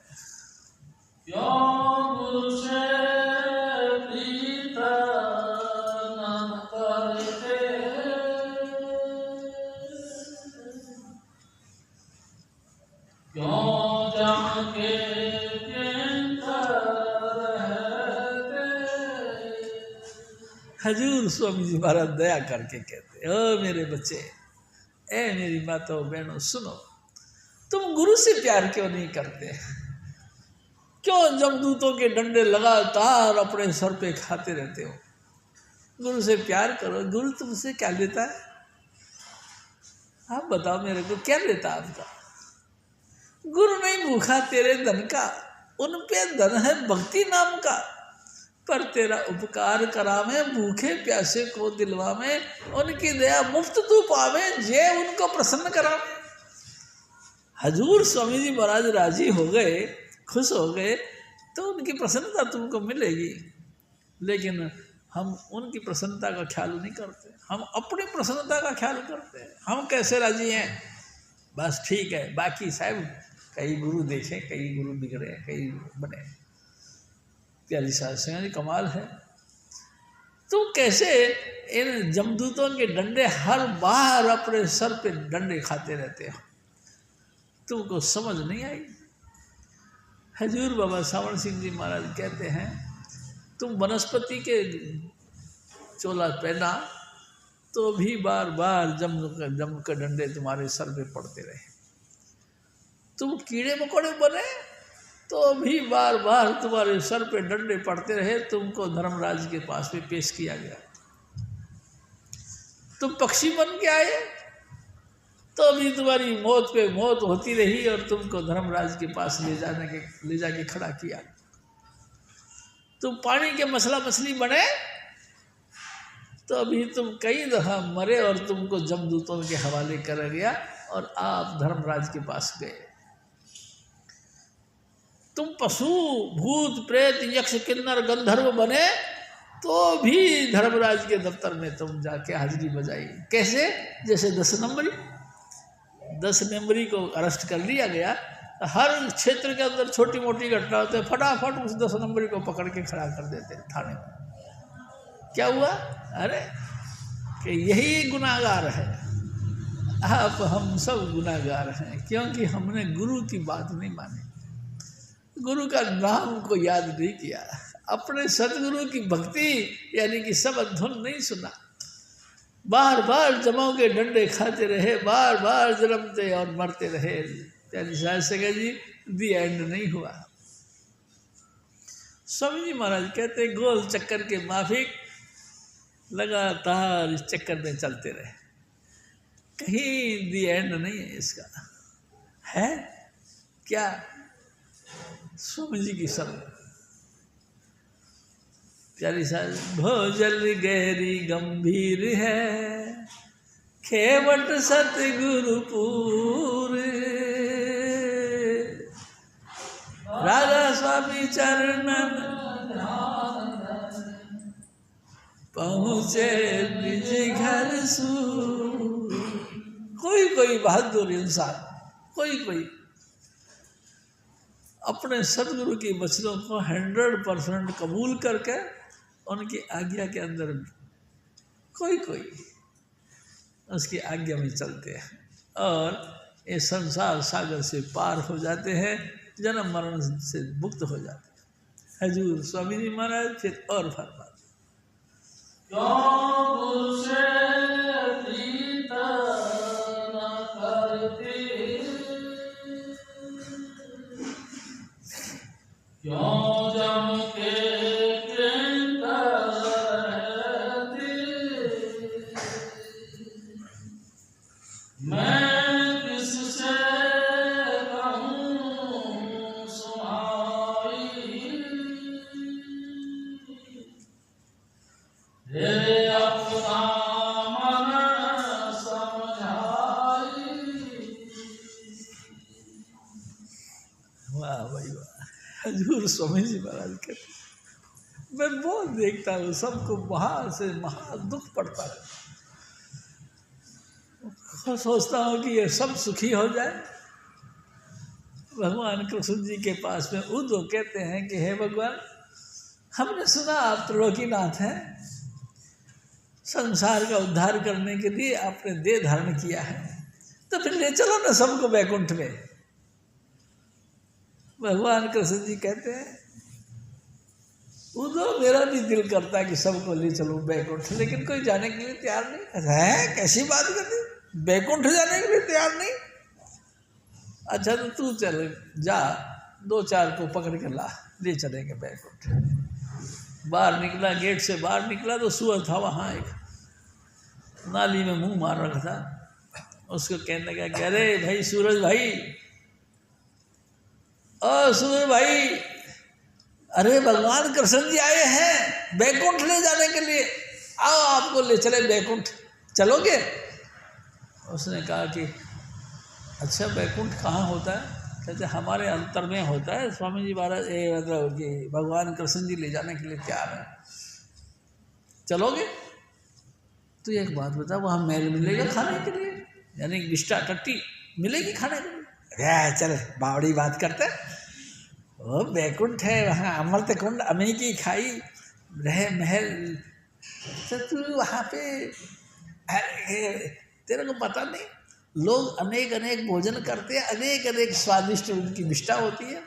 हजूर स्वामी जी महाराज दया करके कहते, ओ मेरे बच्चे, ए मेरी माताओं बहनों, सुनो, तुम गुरु से प्यार क्यों नहीं करते? क्यों जमदूतों के डंडे लगातार अपने सर पे खाते रहते हो? गुरु से प्यार करो। गुरु तुमसे क्या लेता है? आप बताओ मेरे को, क्या लेता आपका? गुरु नहीं भूखा तेरे धन का, उन पे धन है भक्ति नाम का। पर तेरा उपकार करावे, भूखे प्यासे को दिलवावे, उनकी दया मुफ्त तू पावे, जे उनको प्रसन्न करावे। हजूर स्वामी जी महाराज राजी हो गए, खुश हो गए, तो उनकी प्रसन्नता तुमको मिलेगी। लेकिन हम उनकी प्रसन्नता का ख्याल नहीं करते, हम अपनी प्रसन्नता का ख्याल करते हैं। हम कैसे राजी हैं, बस ठीक है, बाकी साहब कई गुरु देखे, कई गुरु बिगड़े, कई बने। प्यारी साध संगत जी, कमाल है। तुम कैसे इन जमदूतों के डंडे हर बार अपने सर पे डंडे खाते रहते हो? तुमको समझ नहीं आई। हजूर बाबा सावण सिंह जी महाराज कहते हैं, तुम वनस्पति के चोला पहना तो भी बार बार जम के डंडे तुम्हारे सर पे पड़ते रहे। तुम कीड़े मकोड़े बने तो भी बार बार तुम्हारे सर पे डंडे पड़ते रहे, तुमको धर्मराज के पास में पेश किया गया। तुम पक्षी बन के आए तो भी तुम्हारी मौत पे मौत होती रही और तुमको धर्मराज के पास ले जाके खड़ा किया। तुम पानी के मछली बने तो अभी तुम कई दफा मरे और तुमको जमदूतों के हवाले कर गया और आप धर्मराज के पास गए। तुम पशु भूत प्रेत यक्ष किन्नर गंधर्व बने तो भी धर्मराज के दफ्तर में तुम जाके हाजिरी बजाई। कैसे? जैसे 10 नंबरी को अरेस्ट कर लिया गया, हर क्षेत्र के अंदर छोटी मोटी घटना होते फटाफट उस 10 नंबरी को पकड़ के खड़ा कर देते थाने में। क्या हुआ? अरे कि यही गुनाहगार है। आप हम सब गुनाहगार हैं क्योंकि हमने गुरु की बात नहीं मानी, गुरु का नाम को याद नहीं किया, अपने सदगुरु की भक्ति यानी कि सब धुन नहीं सुना, बार बार जमाओं के डंडे खाते रहे, बार बार जन्मते और मरते रहे। प्यारी साध संगत जी, दी एंड नहीं हुआ। स्वामी जी महाराज कहते गोल चक्कर के माफिक लगातार इस चक्कर में चलते रहे, कहीं दी एंड नहीं है इसका। है क्या? स्वामी जी की शरण। प्यारी साहब, भोजल गहरी गंभीर है, खेवट सतगुरुपुर, राधा स्वामी चरणन पहुँचे निज घर सूर। कोई कोई बहादुर इंसान, कोई कोई अपने सदगुरु की वचनों को 100% कबूल करके उनकी आज्ञा के अंदर कोई कोई उसकी आज्ञा में चलते हैं और ये संसार सागर से पार हो जाते हैं, जन्म मरण से मुक्त हो जाते हैं। हजूर स्वामी जी महाराज फिर और फरमाते, हजूर स्वामी जी महाराज कहते, मैं बहुत देखता हूँ सबको बाहर से महा दुख पड़ता है, सोचता हूँ कि ये सब सुखी हो जाए। भगवान कृष्ण जी के पास में उद्धव कहते हैं कि हे भगवान, हमने सुना आप त्रिलोकीनाथ हैं, संसार का उद्धार करने के लिए आपने देह धारण किया है, तो फिर ले चलो ना सबको वैकुंठ में। भगवान कृष्ण जी कहते हैं, उद्धव मेरा भी दिल करता है कि सबको ले चलो वैकुंठ, लेकिन कोई जाने के लिए तैयार नहीं है। कैसी बात करती, वैकुंठ जाने के लिए तैयार नहीं? अच्छा तो तू चल जा, 2-4 को पकड़ के ला, ले चलेंगे वैकुंठ। बाहर निकला, गेट से बाहर निकला तो सूअर था वहाँ, एक नाली में मुंह मार रखा था। उसको कहने लगा कि अरे भाई सूरज भाई, ओ सूरज भाई, अरे भगवान कृष्ण जी आए हैं वैकुंठ ले जाने के लिए, आओ आपको ले चले वैकुंठ, चलोगे? उसने कहा कि अच्छा वैकुंठ कहाँ होता है? कहते हमारे अंतर में होता है स्वामी जी महाराज, मतलब कि भगवान कृष्ण जी ले जाने के लिए तैयार है, चलोगे? तो एक बात बता, वहाँ मैल मिलेगा खाने के लिए, यानी बिस्टा टट्टी मिलेगी खाने के लिए? चल बावड़ी बात करते, वो वैकुंठ है, वहाँ अमृत कुंड, अमी की खाई, रहे महल, तो तू वहाँ पे तेरे को पता नहीं, लोग अनेक अनेक भोजन करते हैं, अनेक अनेक स्वादिष्ट उनकी विष्ठा होती है,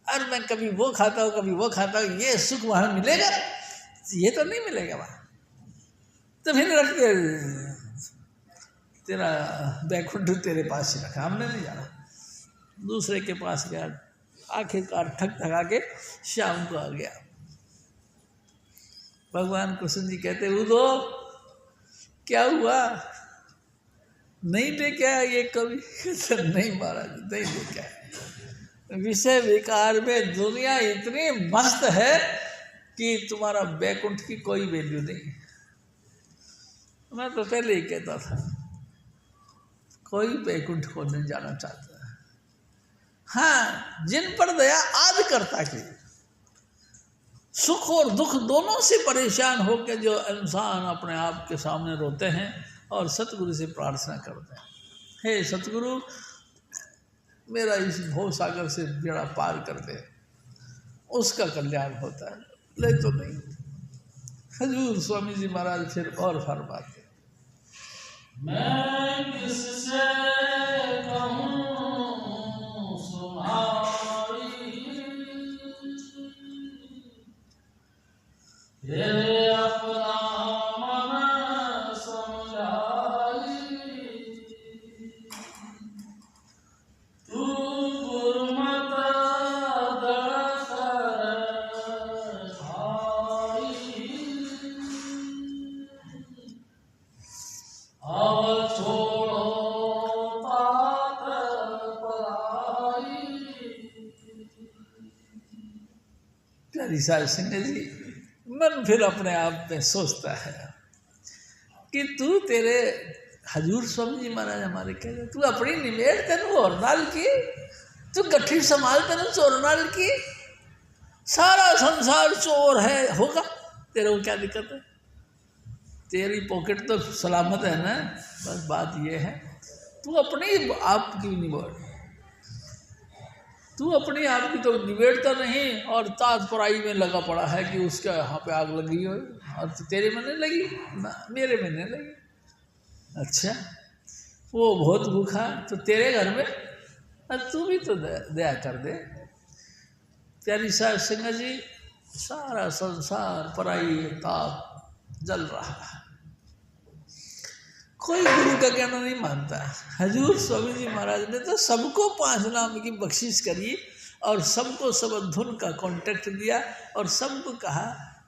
और मैं कभी वो खाता हूँ कभी वो खाता हूँ, ये सुख वहाँ मिलेगा? ये तो नहीं मिलेगा वहाँ। तो फिर रख के तेरा वैकुंठ तेरे पास ही रखा, हमने नहीं जाना। दूसरे के पास गया, आखिरकार ठग ठगा के शाम को आ गया। भगवान कृष्ण जी कहते, उद्धव क्या हुआ, नहीं लेके आया ये कभी? नहीं महाराज, नहीं लेके आया। विषय विकार में दुनिया इतनी मस्त है कि तुम्हारा वैकुंठ की कोई वैल्यू नहीं। मैं तो पहले ही कहता था, कोई वैकुंठ को नहीं जाना चाहता। हाँ, जिन पर दया आदि करता की, सुख और दुख दोनों से परेशान होकर जो इंसान अपने आप के सामने रोते हैं और सतगुरु से प्रार्थना करते हैं, हे सतगुरु मेरा इस भव सागर से बेड़ा पार कर दे, उसका कल्याण होता है, ले तो नहीं। हजूर स्वामी जी महाराज फिर और फरमाते, मैं किससे कहूँ सुनाई, तेरे अपना मन समझाई, तू गुरमत दरअसल भाई, अब छोड़ो तात पराई। प्यारी साध सिंह जी, मन फिर अपने आप में सोचता है कि तू तेरे हजूर स्वामी जी महाराज हमारे कह रहे, तू अपनी निमेड़ तेन और नाल की, तू गठरी संभाल तेन चोर नाल की, सारा संसार चोर है, होगा तेरे को क्या दिक्कत है, तेरी पॉकेट तो सलामत है ना। बस बात ये है, तू अपनी आप की निमेड़, तू अपनी आप की तो निबेड़ता नहीं और तात पराई में लगा पड़ा है कि उसका यहाँ पे आग लगी हो, और तो तेरे में नहीं लगी ना, मेरे में नहीं लगी। अच्छा, वो बहुत भूखा तो तेरे घर में, तू भी तो दया कर दे। प्यारी साध सिंह जी, सारा संसार पराई ताप जल रहा है, कोई गुरु का कहना नहीं मानता। हजूर स्वामी जी महाराज ने तो सबको 5 नाम की बख्शिश करी और सबको सब धुन का कॉन्टेक्ट दिया और सबको कहा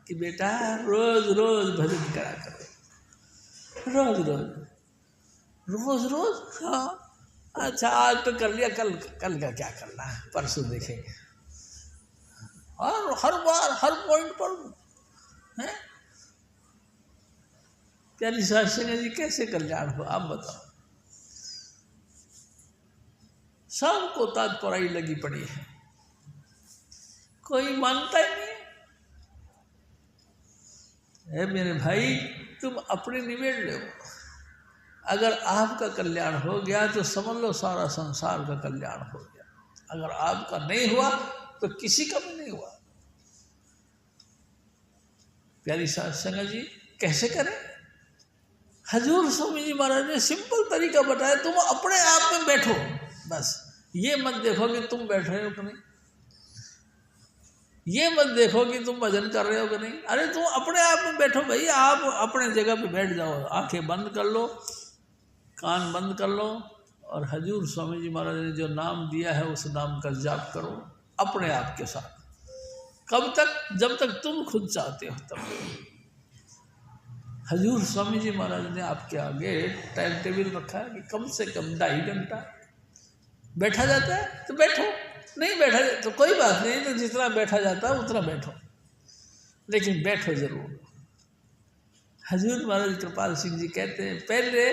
कि बेटा रोज रोज भजन करा करो, रोज रोज रोज रोज। हाँ अच्छा, आज तो कर लिया, कल का क्या करना है, परसों देखेंगे। और हर बार हर पॉइंट पर है। प्यारी साध सिंह जी, कैसे कल्याण हो आप बताओ। सबको तात्पराई लगी पड़ी है, कोई मानता ही नहीं है। मेरे भाई, तुम अपनी निबेड़ लो, अगर आपका कल्याण हो गया तो समझ लो सारा संसार का कल्याण हो गया, अगर आपका नहीं हुआ तो किसी का भी नहीं हुआ। प्यारी साध सिंह जी, कैसे करें। हजूर स्वामी जी महाराज ने सिंपल तरीका बताया, तुम अपने आप में बैठो, बस ये मत देखो कि तुम बैठ रहे हो कि नहीं, ये मत देखो कि तुम भजन कर रहे हो कि नहीं। अरे तुम अपने आप में बैठो भाई, आप अपने जगह पे बैठ जाओ, आंखें बंद कर लो, कान बंद कर लो और हजूर स्वामी जी महाराज ने जो नाम दिया है उस नाम का जाप करो अपने आप के साथ। कब तक, जब तक तुम खुद चाहते हो तब। हजूर स्वामी जी महाराज ने आपके आगे टाइम टेबल रखा है कि कम से कम 2.5 घंटा बैठा जाता है तो बैठो, नहीं बैठा तो कोई बात नहीं, तो जितना बैठा जाता है उतना बैठो, लेकिन बैठो जरूर। हजूर महाराज कृपाल सिंह जी कहते हैं, पहले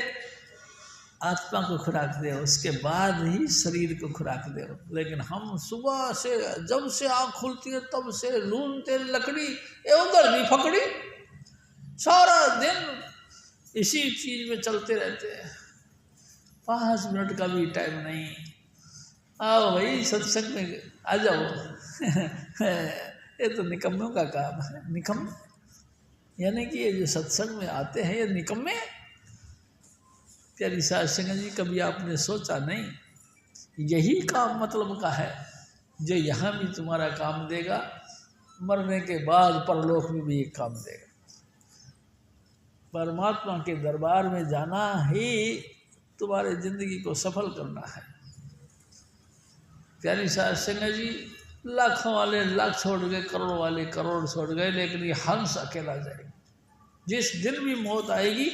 आत्मा को खुराक दे, उसके बाद ही शरीर को खुराक दे। लेकिन हम सुबह से जब से आँख खुलती है तब से लून तेल लकड़ी एवं गर्मी फकड़ी, सारा दिन इसी चीज में चलते रहते हैं, 5 मिनट का भी टाइम नहीं। आओ भाई सत्संग में आ जाओ। ये तो निकम्मों का काम है, निकम्मे यानी कि ये जो सत्संग में आते हैं ये निकम्मे। प्यारी साध सिंह जी, कभी आपने सोचा नहीं, यही काम मतलब का है जो यहाँ भी तुम्हारा काम देगा, मरने के बाद परलोक में भी एक काम देगा। परमात्मा के दरबार में जाना ही तुम्हारे जिंदगी को सफल करना है। प्यारी साध सिंह जी, लाखों वाले लाख छोड़ गए, करोड़ वाले करोड़ छोड़ गए, लेकिन ये हंस अकेला जाएगा। जिस दिन भी मौत आएगी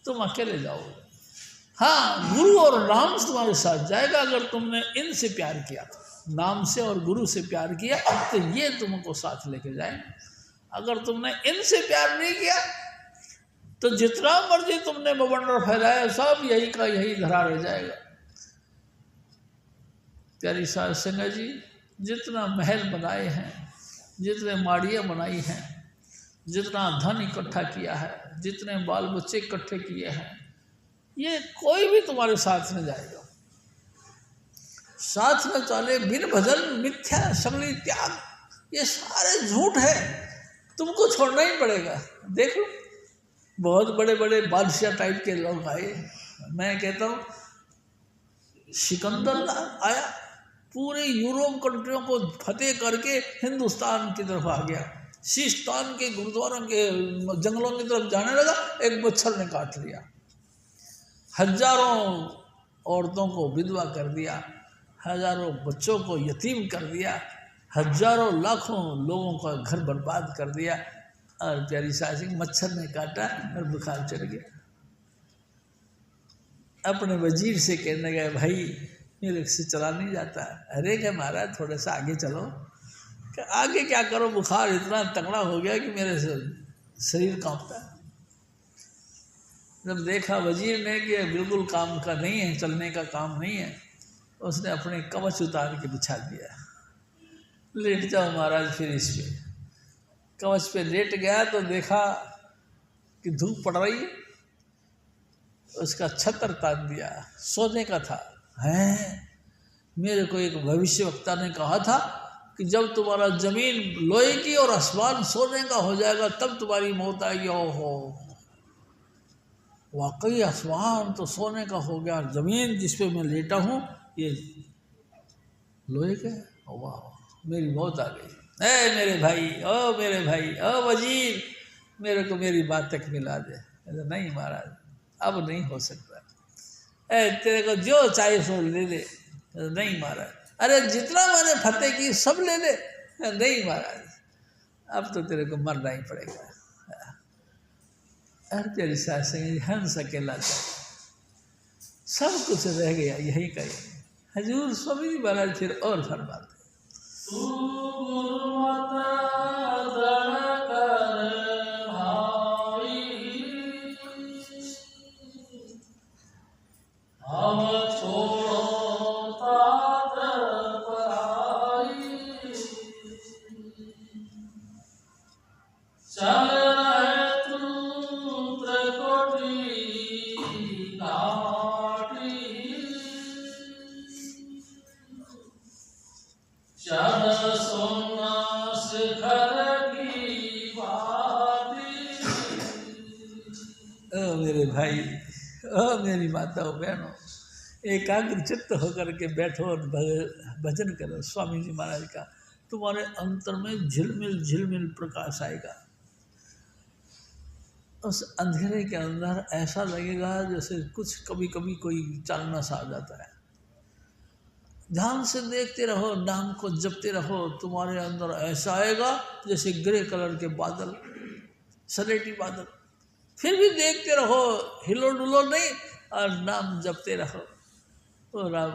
तुम अकेले जाओगे। हाँ, गुरु और नाम तुम्हारे साथ जाएगा अगर तुमने इनसे प्यार किया, नाम से और गुरु से प्यार किया, अब तो ये तुमको साथ लेके जाएंगे। अगर तुमने इनसे प्यार नहीं किया तो जितना मर्जी तुमने बवंडर फैलाया सब यही का यही धरा रह जाएगा। प्यारी साध सिंह जी, जितना महल बनाए हैं, जितने माड़ियाँ बनाई हैं, जितना धन इकट्ठा किया है, जितने बाल बच्चे इकट्ठे किए हैं, ये कोई भी तुम्हारे साथ में जाएगा। साथ में चले बिन भजन मिथ्या सगली त्याग, ये सारे झूठ है, तुमको छोड़ना ही पड़ेगा। देख लो, बहुत बड़े बड़े बादशाह टाइप के लोग आए, मैं कहता हूँ सिकंदर आया, पूरे यूरोप कंट्रियों को फतेह करके हिंदुस्तान की तरफ आ गया, सिस्तान के गुरुद्वारों के जंगलों की तरफ जाने लगा, एक मच्छर ने काट लिया, हजारों औरतों को विधवा कर दिया, हजारों बच्चों को यतीम कर दिया, हजारों लाखों लोगों का घर बर्बाद कर दिया। और प्यारी साध सिंह, मच्छर ने काटा और बुखार चढ़ गया। अपने वजीर से कहने गए, भाई मेरे से चला नहीं जाता। अरे क्या महाराज, थोड़ा सा आगे चलो। कि आगे क्या करो, बुखार इतना तगड़ा हो गया कि मेरे शरीर कांपता है। जब देखा वजीर ने कि बिल्कुल काम का नहीं है, चलने का काम नहीं है, उसने अपने कवच उतार के बिछा दिया। लेट जाओ महाराज फिर इस पे। कवच पे लेट गया तो देखा कि धूप पड़ रही है, उसका छत्र तान दिया, सोने का था। है मेरे को एक भविष्यवक्ता ने कहा था कि जब तुम्हारा जमीन लोहे की और आसमान सोने का हो जाएगा तब तुम्हारी मौत आएगी। ओहो, वाकई आसमान तो सोने का हो गया, जमीन जिस पे मैं लेटा हूँ ये लोहे का है। वाह, मेरी मौत आ गई। ए मेरे भाई, ओ मेरे भाई, ओ वजीर, मेरे को मेरी बात तक मिला दे। नहीं महाराज, अब नहीं हो सकता। तेरे को जो चाहिए सो ले ले। नहीं महाराज, अरे जितना मैंने फतेह की सब ले ले। नहीं महाराज, अब तो तेरे को मरना ही पड़ेगा। अरे तेरी सास हंस अकेला था, सब कुछ रह गया यही कहीं। हजूर स्वामी जी महाराज फिर और फरमाते, मेरे भाई, मेरी माताओं बहनों, एकाग्र चित्त होकर के बैठो और भजन करो स्वामी जी महाराज का। तुम्हारे अंतर में झिलमिल झिलमिल प्रकाश आएगा। उस अंधेरे के अंदर ऐसा लगेगा जैसे कुछ कभी कभी कोई चानना सा आ जाता है। ध्यान से देखते रहो, नाम को जपते रहो, तुम्हारे अंदर ऐसा आएगा जैसे ग्रे कलर के बादल, सलेटी बादल। फिर भी देखते रहो, हिलो डुलो नहीं, और नाम जपते रहो। और अब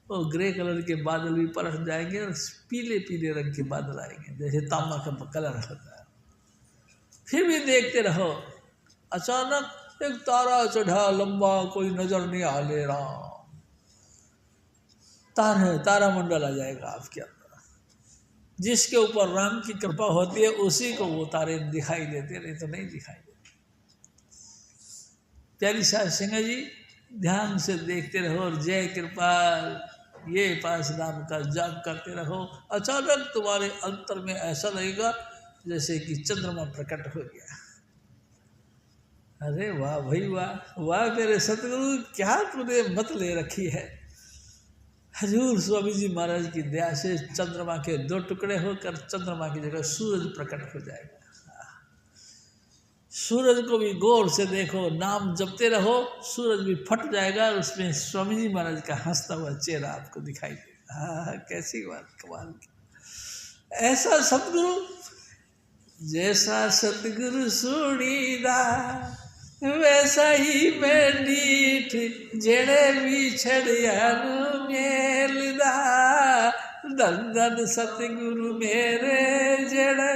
वो ग्रे कलर के बादल भी पलट जाएंगे और पीले पीले रंग के बादल आएंगे जैसे तांबा का कलर होता है। फिर भी देखते रहो, अचानक एक तारा चढ़ा लंबा, कोई नजर नहीं आ ले रहा, तारा मंडल आ जाएगा आपके अंदर। जिसके ऊपर राम की कृपा होती है उसी को वो तारे दिखाई देते, नहीं तो नहीं दिखाई देते। प्यारी साध सिंह जी, ध्यान से देखते रहो और जय कृपाल ये पास नाम का जाप करते रहो। अचानक तुम्हारे अंतर में ऐसा लगेगा जैसे कि चंद्रमा प्रकट हो गया। अरे वाह भाई वाह, वाह मेरे सतगुरु, क्या तूने मत ले रखी है। हजूर स्वामी जी महाराज की दया से चंद्रमा के 2 टुकड़े होकर चंद्रमा की जगह सूरज प्रकट हो जाएगा। सूरज को भी गौर से देखो, नाम जपते रहो, सूरज भी फट जाएगा और उसमें स्वामी जी महाराज का हंसता हुआ चेहरा आपको दिखाई देगा। हाँ, कैसी बात, कमाल की। ऐसा सतगुरु, जैसा सतगुरु सुनीदा वैसा ही मैं नीठ, जेड़े बिछड़िया मेलदा। धन धन सतगुरु मेरे, जेड़े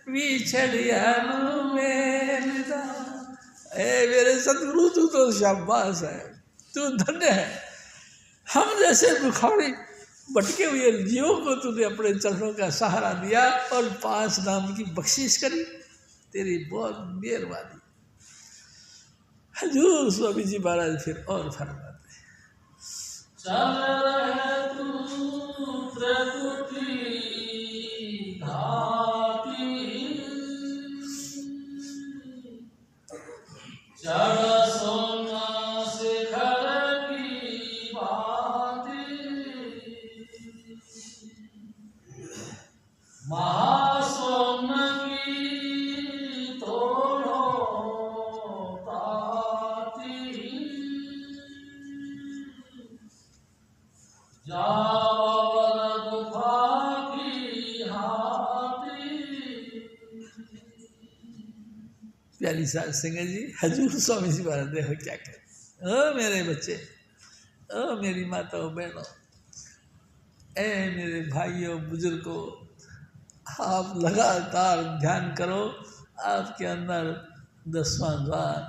बिछड़िया मेलदा। ए मेरे सतगुरु, तू तो शाबाश है, तू धन्य है। हम जैसे भिखारी भटके हुए जीवों को तूने अपने चरणों का सहारा दिया और 5 नाम की बख्शिश करी, तेरी बहुत मेहरबानी। हजूर स्वामी जी महाराज फिर और फरमाते हैं, चल रहे तू प्रकृति घाटी, चढ़ सोना शिखर की बाती, महासोन की तोड़ो जावर गुफा की हाथी। प्यारी साध सिंह जी, हजूर स्वामी जी महाराज देखो क्या कहते। ओ मेरे बच्चे, ओ मेरी माताओं बहनों, ए मेरे भाइयों बुजुर्गों, आप लगातार ध्यान करो, आपके अंदर 10वां द्वार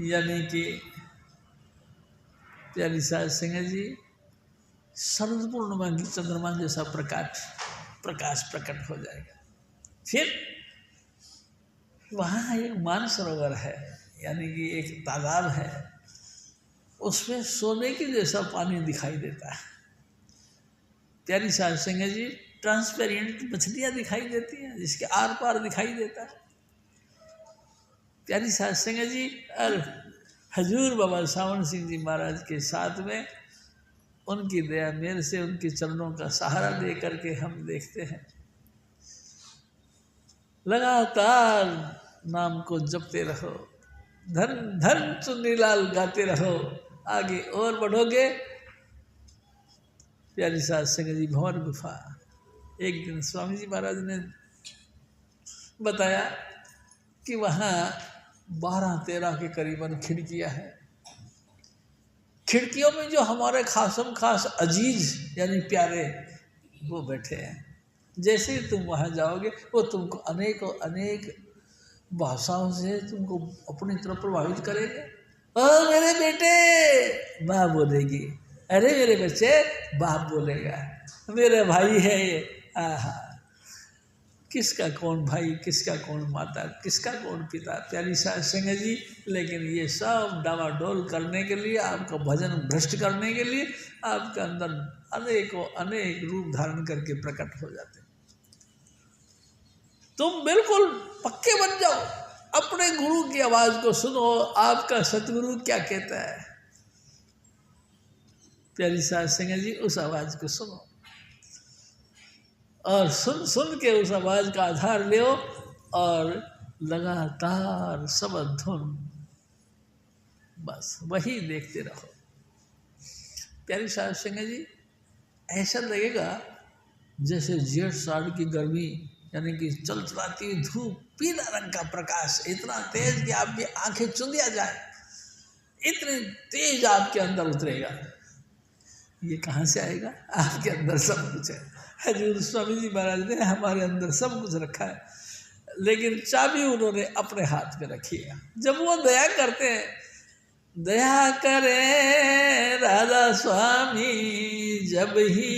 यानी कि प्यारी साध संगत जी शरद पूर्णिमा की चंद्रमा जैसा प्रकाश प्रकट हो जाएगा। फिर वहाँ एक मानसरोवर है, यानी कि एक तालाब है, उसमें सोने के जैसा पानी दिखाई देता है। प्यारी साध संगत जी ट्रांसपेरेंट मछलियाँ दिखाई देती हैं, जिसके आर पार दिखाई देता है। प्यारी साध संगत जी और हजूर बाबा सावन सिंह जी महाराज के साथ में उनकी दया मेर से उनके चरणों का सहारा दे करके हम देखते हैं, लगातार नाम को जपते रहो, धन धन चुन्नीलाल गाते रहो, आगे और बढ़ोगे। प्यारी साध संगत जी भंवर गुफा, एक दिन स्वामी जी महाराज ने बताया कि वहाँ 12-13 के करीबन खिड़कियाँ हैं। खिड़कियों में जो हमारे खासम खास अजीज यानी प्यारे वो बैठे हैं। जैसे ही तुम वहाँ जाओगे वो तुमको अनेक भाषाओं से तुमको अपनी तरफ प्रभावित करेंगे। ओ मेरे बेटे माँ बोलेगी, अरे मेरे बच्चे बाप बोलेगा, मेरे भाई है ये। आहा, किसका कौन भाई, किसका कौन माता, किसका कौन पिता, प्यारी साध संगत जी। लेकिन ये सब डावाडोल करने के लिए, आपका भजन भ्रष्ट करने के लिए आपके अंदर अनेक रूप धारण करके प्रकट हो जाते। तुम बिल्कुल पक्के बन जाओ, अपने गुरु की आवाज को सुनो, आपका सतगुरु क्या कहता है। प्यारी साध संगत जी उस आवाज को सुनो और सुन के उस आवाज का आधार ले और लगातार सबद धुन बस वही देखते रहो। प्यारी साध संगत जी ऐसा लगेगा जैसे जेठ साल की गर्मी, यानी कि चलचलाती हुई धूप, पीला रंग का प्रकाश इतना तेज कि आपकी आंखें चुंदिया जाए, इतने तेज आपके अंदर उतरेगा। ये कहाँ से आएगा? आपके अंदर सब कुछ है। हजूर स्वामी जी महाराज ने हमारे अंदर सब कुछ रखा है, लेकिन चाबी उन्होंने अपने हाथ में रखी है। जब वो दया करते हैं, दया करे राधा स्वामी जब ही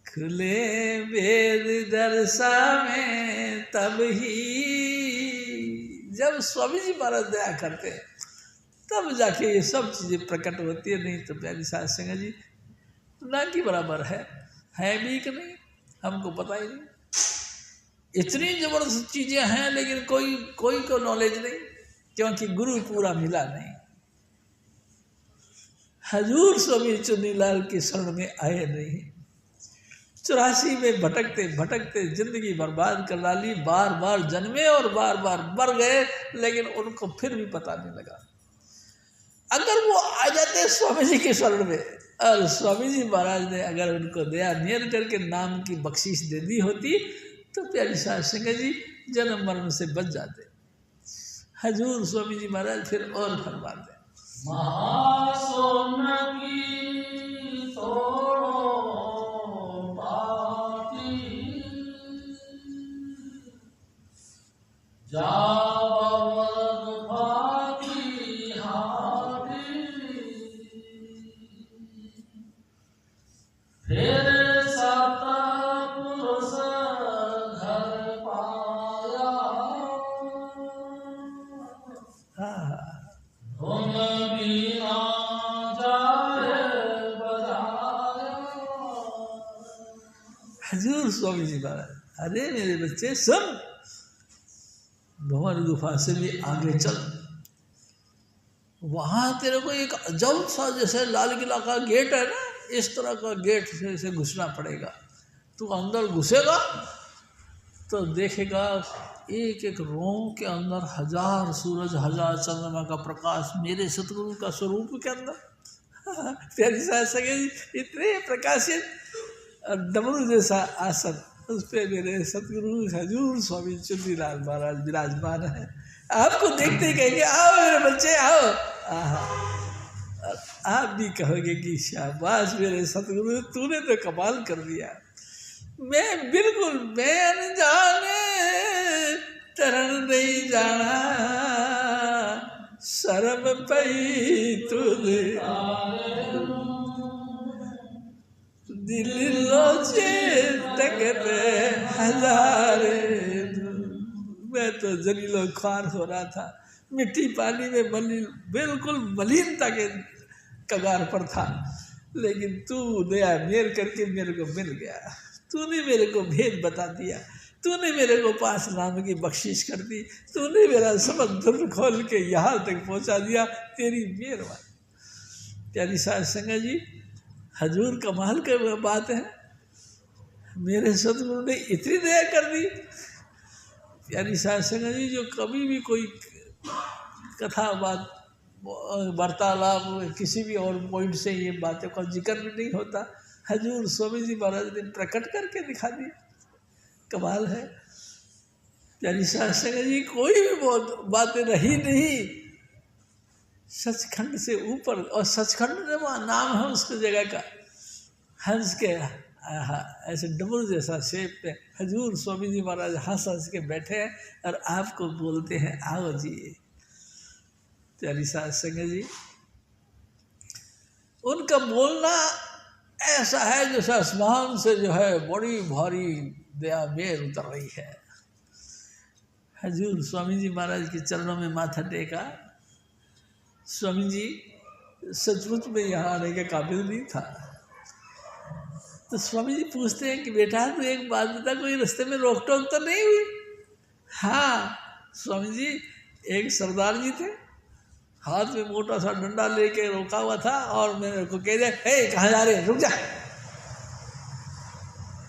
खुले वेद दर्शा में तब ही। जब स्वामी जी महाराज दया करते हैं तब जाके ये सब चीज़ें प्रकट होती है। नहीं तो प्यारी साध संगत जी ना की बराबर है भी कि नहीं, हमको पता ही नहीं। इतनी जबरदस्त चीज़ें हैं लेकिन कोई को नॉलेज नहीं, क्योंकि गुरु पूरा मिला नहीं। हजूर स्वामी चुन्नीलाल के शरण में आए नहीं, 84 में भटकते भटकते जिंदगी बर्बाद कर डाली, बार बार जन्मे और बार बार मर गए, लेकिन उनको फिर भी पता नहीं लगा। अगर वो आ जाते स्वामी जी के शरण में और स्वामी जी महाराज ने अगर उनको दया नेर करके नाम की बख्शीश दे दी होती तो प्यारी साध संगत जी जन्म मरण से बच जाते। हजूर स्वामी जी महाराज फिर और फरमाते, हजूर स्वामी जी महाराज, अरे मेरे बच्चे सुन, भंवर गुफा से भी आगे चल, वहां तेरे को एक अजब सा जैसे लाल किला का गेट है ना, इस तरह का गेट से घुसना पड़ेगा। तू अंदर घुसेगा तो देखेगा एक एक रोम के अंदर 1000 सूरज 1000 चंद्रमा का प्रकाश मेरे सतगुरु का स्वरूप के अंदर। प्यारी साध संगत जी इतने प्रकाशित डमरू जैसा आसन, उस पर मेरे सतगुरु हजूर स्वामी चुन्नीलाल महाराज विराजमान है। आपको देखते ही कहेंगे आओ मेरे बच्चे आओ। आप भी कहोगे कि शाबाश मेरे सतगुरु, तूने तो कमाल कर दिया। मैं बिल्कुल मैं अनजाने तरण नहीं जाना, शर्म पई तुझे दिल लोचे तकते हजारे। मैं तो जलीलो ख्वार हो रहा था, मिट्टी पानी में मलिन, बिल्कुल मलिनता के कगार पर था, लेकिन तू दया मेर करके मेरे को मिल गया। तूने मेरे को भेद बता दिया, तूने मेरे को 5 नाम की बख्शिश कर दी, तूने मेरा सबक धुर खोल के यहाँ तक पहुँचा दिया, तेरी मेहरबानी। प्यारी साध संगत जी, हजूर कमाल का बात है, मेरे सतगुरु ने इतनी दया कर दी। प्यारी साध संगत जी, जो कभी भी कोई कथा बात वार्तालाप किसी भी और पॉइंट से ये बातों का जिक्र भी नहीं होता, हजूर स्वामी जी महाराज ने प्रकट करके दिखा दिया। कमाल है। प्यारी साध संगत जी, कोई भी बहुत बातें रही नहीं सचखंड से ऊपर, और सचखंड नाम है उसकी जगह का। हंस के ऐसे डमरू जैसा शेप पे हजूर स्वामी जी महाराज हंस हंस के बैठे हैं और आपको बोलते हैं आओ जी। प्यारी साध संगत जी, उनका बोलना ऐसा है जैसे आसमान से जो है बड़ी भारी दया मेर उतर रही है। हजूर स्वामी जी महाराज के चरणों में माथा टेका। स्वामी जी सचमुच में यहाँ आने के काबिल नहीं था। तो स्वामी जी पूछते हैं कि बेटा तू एक बात बता, कोई रास्ते में रोक टोक तो नहीं हुई? हाँ स्वामी जी, एक सरदार जी थे, हाथ में मोटा सा डंडा लेके रोका हुआ था और मेरे को कह दिया, हे कहाँ जा रहे, रुक जा।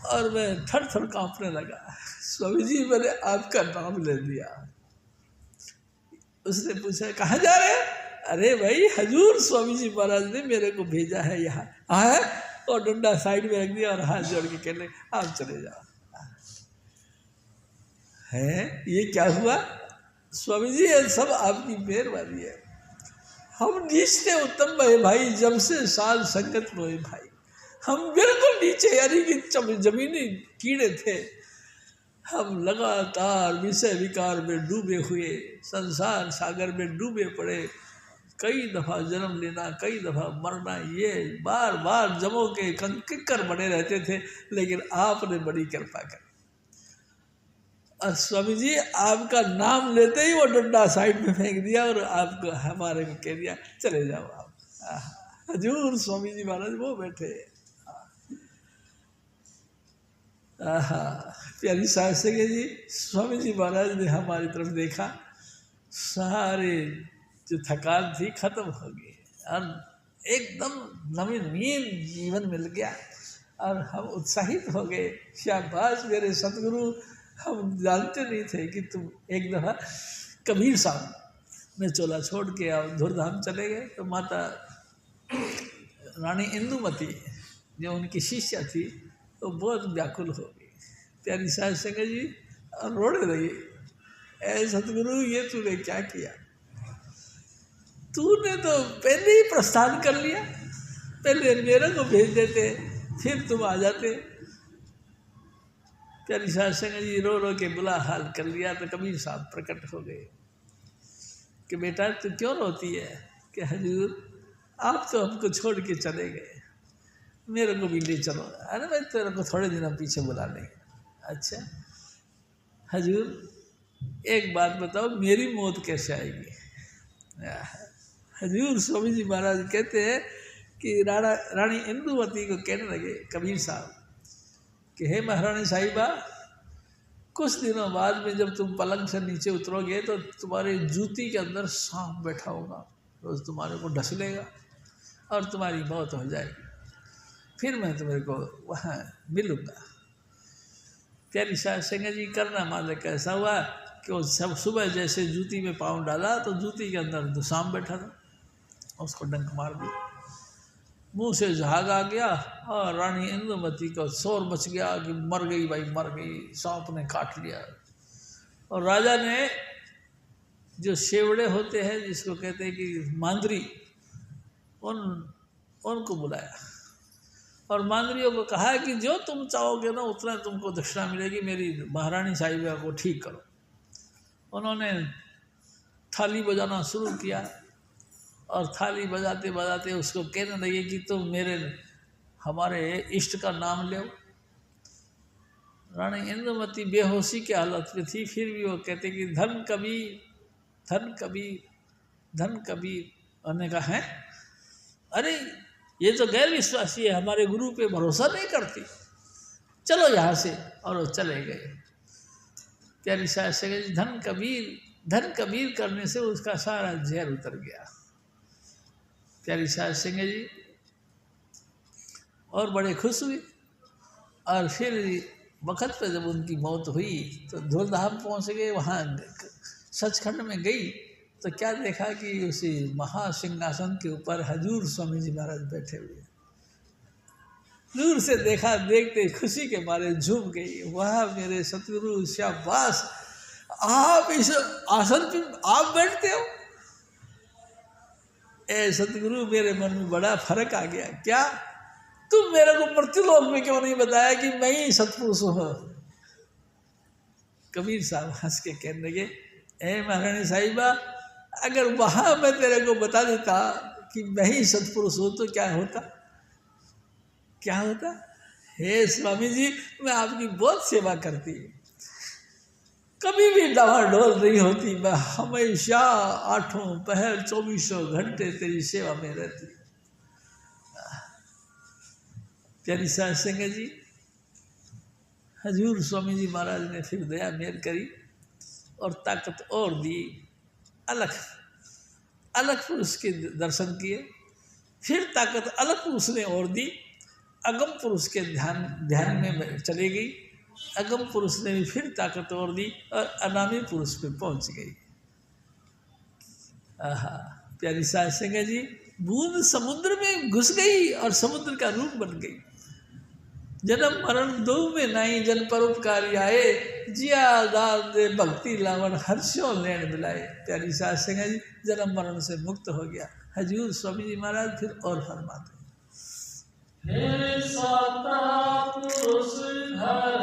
और मैं थर थर कांपने लगा। स्वामी जी मैंने आपका नाम ले लिया। उसने पूछा कहाँ जा रहे? अरे भाई हजूर स्वामी जी महाराज ने मेरे को भेजा है यहाँ। हाँ, और डंडा साइड में रख दिया और हाथ जोड़ के कहने आप चले जाओ। है ये क्या हुआ? स्वामी जी ये सब आपकी मेहरबानी है। हम नीचे उत्तम भय भाई, जब से साल संगत मोए भाई। हम बिल्कुल नीचे यानी कि जमीनी कीड़े थे। हम लगातार विषय विकार में डूबे हुए, संसार सागर में डूबे पड़े, कई दफ़ा जन्म लेना, कई दफ़ा मरना, ये बार बार जमों के किक्कर बने रहते थे। लेकिन आपने बड़ी कृपा करी। और स्वामी जी आपका नाम लेते ही वो डंडा साइड में फेंक दिया और आपको हमारे को कह दिया चले जाओ आप। हजूर स्वामी जी महाराज वो बैठे। प्यारी साध संगत जी, स्वामी जी महाराज ने हमारी तरफ देखा, सारे जो थकान थी खत्म हो गई और एकदम नवीन जीवन मिल गया और हम उत्साहित हो गए। शाबाश मेरे सतगुरु, हम जानते नहीं थे कि तुम एक दफ़ा कबीर साहब में चोला छोड़ के और धुरधाम चले गए। तो माता रानी इंदुमती जो उनकी शिष्या थी तो बहुत व्याकुल हो गई। प्यारी साध संगत जी और रोने लगी, ऐ सतगुरु ये तूने क्या किया? तूने तो पहले ही प्रस्थान कर लिया, पहले मेरे को भेज देते फिर तुम आ जाते। प्यारी साध संगत जी रो रो के बुला हाल कर लिया। तो कबीर साहब प्रकट हो गए कि बेटा तू क्यों रोती है? कि हजूर आप तो हमको छोड़ के चले गए, मेरे को भी ले चलो। अरे भाई तेरे को थोड़े दिनों पीछे बुला लेंगे। अच्छा हजूर एक बात बताओ, मेरी मौत कैसे आएगी? हजूर स्वामी जी महाराज कहते हैं कि रानी इंदुमती को कहने लगे कबीर साहब कि हे महारानी साहिबा, कुछ दिनों बाद में जब तुम पलंग से नीचे उतरोगे तो तुम्हारे जूती के अंदर सांप बैठा होगा, रोज़ तुम्हारे को ढस लेगा और तुम्हारी मौत हो जाएगी। फिर मैं तुम्हारे को वहाँ मिलूँगा। प्यारी साध संगत जी करना मालिक कैसा हुआ कि वो सब सुबह जैसे जूती में पाँव डाला तो जूती के अंदर तो सांप बैठा था, उसको डंक मार दिया, मुंह से झाग आ गया और रानी इंदुमती का शोर मच गया कि मर गई भाई मर गई, सांप ने काट लिया। और राजा ने जो शेवड़े होते हैं जिसको कहते हैं कि मांदरी, उनको बुलाया और मांदरियों को कहा कि जो तुम चाहोगे ना उतना तुमको दक्षिणा मिलेगी, मेरी महारानी साहिबा को ठीक करो। उन्होंने थाली बजाना शुरू किया और थाली बजाते बजाते उसको कहने लगे कि तुम हमारे इष्ट का नाम लो। रानी इंद्रमती बेहोशी की हालत में थी, फिर भी वो कहते कि धन कबीर, धन कबीर, धन कबीर। उन्होंने कहा है, अरे ये तो गैर विश्वासी है, हमारे गुरु पे भरोसा नहीं करती, चलो यहाँ से। और वो चले गए। प्यारी साहब से गए धन कबीर, धन कबीर करने से उसका सारा जहर उतर गया। प्यारी साहब सिंह जी और बड़े खुश हुए। और फिर वक़्त पे जब उनकी मौत हुई तो धूलधाम पहुँच गए। वहाँ सचखंड में गई तो क्या देखा कि उसी महासिंहासन के ऊपर हजूर स्वामी जी महाराज बैठे हुए। दूर से देखा, देखते खुशी के मारे झूम गई, वाह मेरे सतगुरु, शाबाश, आप इस आसन पे आप बैठते हो। ए सतगुरु, मेरे मन में बड़ा फर्क आ गया। क्या तुम मेरे को मृत्युलोक में क्यों नहीं बताया कि मैं ही सतपुरुष हूँ? कबीर साहब हंस के कहने लगे, ए महारानी साहिबा, अगर वहाँ मैं तेरे को बता देता कि मैं ही सतपुरुष हूँ तो क्या होता? क्या होता? हे स्वामी जी, मैं आपकी बहुत सेवा करती, कभी भी डावाडोल नहीं होती, मैं हमेशा 8 पहर 24 घंटे तेरी सेवा में रहती। प्यारी साहब सिंह जी, हजूर स्वामी जी महाराज ने फिर दया मेहर करी और ताकत और दी। अलग अलग पुरुष के दर्शन किए, फिर ताकत अलग पुरुष ने और दी। अगम पुरुष के ध्यान में चली गई। अगम पुरुष ने भी फिर ताकत और दी और अनामी पुरुष पे पहुंच गई। आहा, प्यारी साहब सिंह जी, बूंद समुद्र में घुस गई और समुद्र का रूप बन गई। जन्म मरण दो में नहीं, जन परोपकारी आए, जिया दाल दे भक्ति लावन, हर्षों लेन मिलाए। प्यारी साहब सिंह जी जन्म मरण से मुक्त हो गया। हजूर स्वामी जी महाराज फिर और फरमाते, हे सतपुरुष घर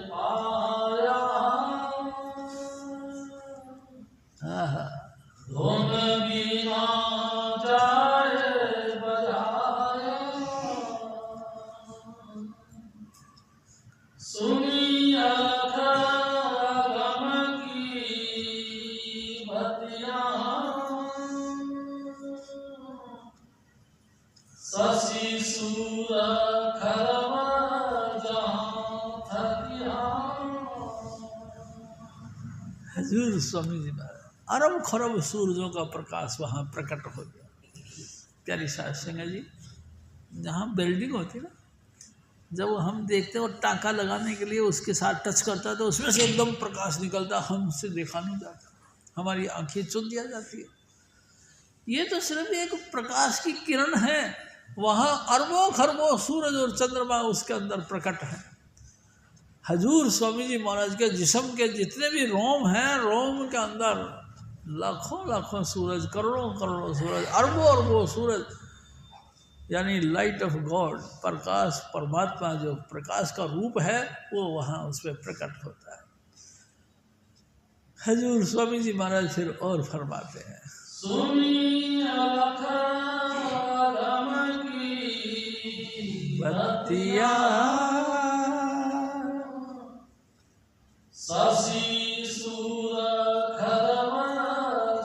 पाया, धुन बिना जाए बजाया, सुनी अगम की बतिया, शशि सूर खरब जहाँ थकिया। हजूर स्वामी जी महाराज, अरब खरब सूरजों का प्रकाश वहाँ प्रकट हो गया। प्यारी साहब सिंह जी, जहाँ बिल्डिंग होती है ना, जब हम देखते हैं और टाँका लगाने के लिए उसके साथ टच करता है तो उसमें से एकदम प्रकाश निकलता, हमसे देखा नहीं जाता, हमारी आंखें चुन दिया जाती है। ये तो सिर्फ एक प्रकाश की किरण है, वहाँ अरबों खरबों सूरज और चंद्रमा उसके अंदर प्रकट है। हजूर स्वामी जी महाराज के जिस्म के जितने भी रोम हैं, रोम के अंदर लाखों लाखों सूरज, करोड़ों करोड़ों सूरज, अरबों अरबों सूरज, यानी लाइट ऑफ गॉड, प्रकाश परमात्मा जो प्रकाश का रूप है वो वहाँ उसमें प्रकट होता है। हजूर स्वामी जी महाराज फिर और फरमाते हैं, सुनी बतिया, शशि सूर खरब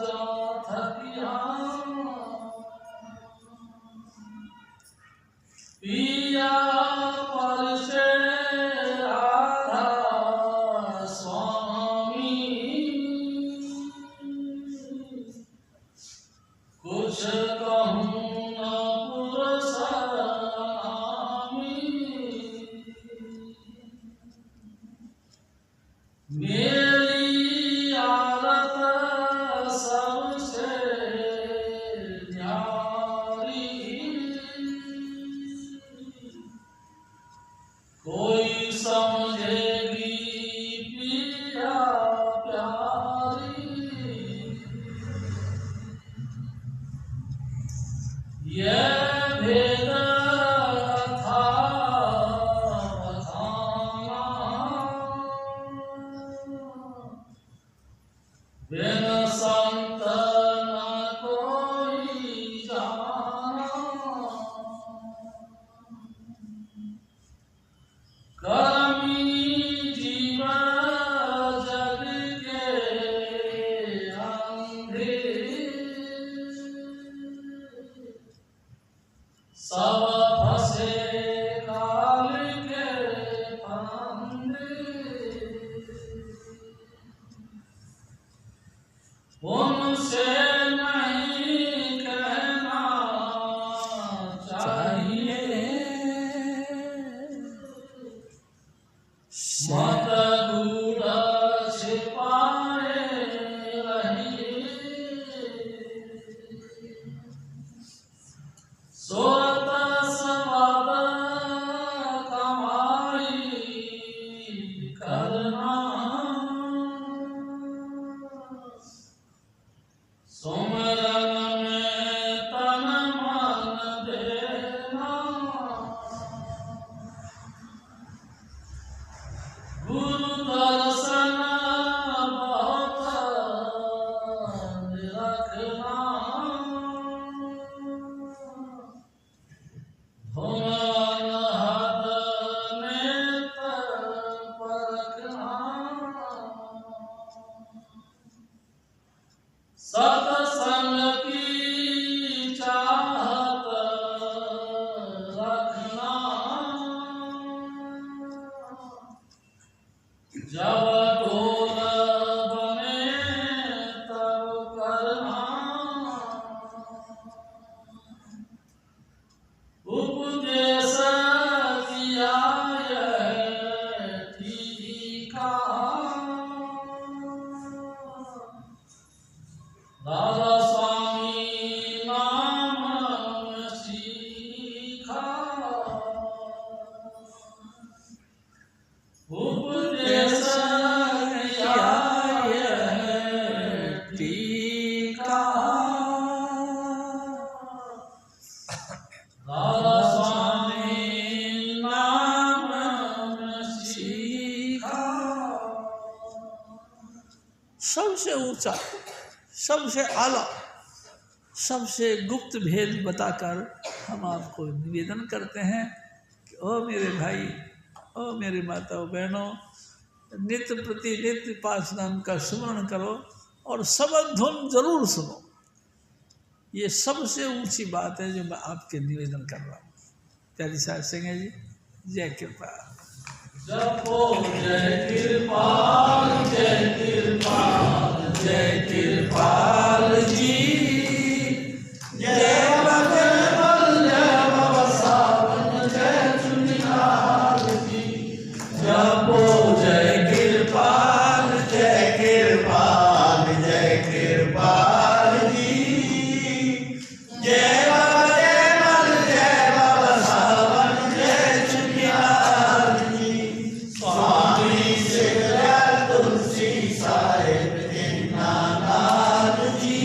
जहाँ थकिया, पिया पर से राधा स्वामी, कुछ कहूँ न पुरसरामी, मेरी आदत सबसे न्यारी, कोई समझेगी पिया प्यारी। बिन संत न कोई जाना, कर्मी जीव जग के अंधे, सब फंसे काल के फंदे, उनसे नहीं कहना चाहिए, मत गूढ़ छिपाए रहिए, सोत सबद कमाई करना, सुमरन में तन मन देना, गुरु दर्शन बहुत रखना, धुन हद में परखना, सत्संग की चाहत रखना, जब ढोल बने तब करना, उपदेश किया यह ठीका, राधा स्वामी नाम सीखा, उपदेश किया यह ठीका, राधा स्वामी नाम सीखा। सबसे ऊंचा, सबसे आला, सबसे गुप्त भेद बताकर हम आपको निवेदन करते हैं कि ओ मेरे भाई, ओ मेरी माता बहनों, नित्य प्रति नित्य पांच नाम का स्मरण करो और सबद धुन जरूर सुनो। ये सबसे ऊंची बात है जो मैं आपके निवेदन कर रहा हूँ। प्यारी साहब सिंह जी, जय कृपा। जपो जय कृपाल, जय कृपाल, जय कृपाल जी, जय बजरंग जय बाबा सावन जय चुनिलाल जी। जपो जय कृपाल, जय कृपाल, जय कृपाल जी, जय बजरंग जय बाबा सावन जय चुनिलाल जी। स्वामी सिद्धराज तुलसी साहिब दीनानाथ जी,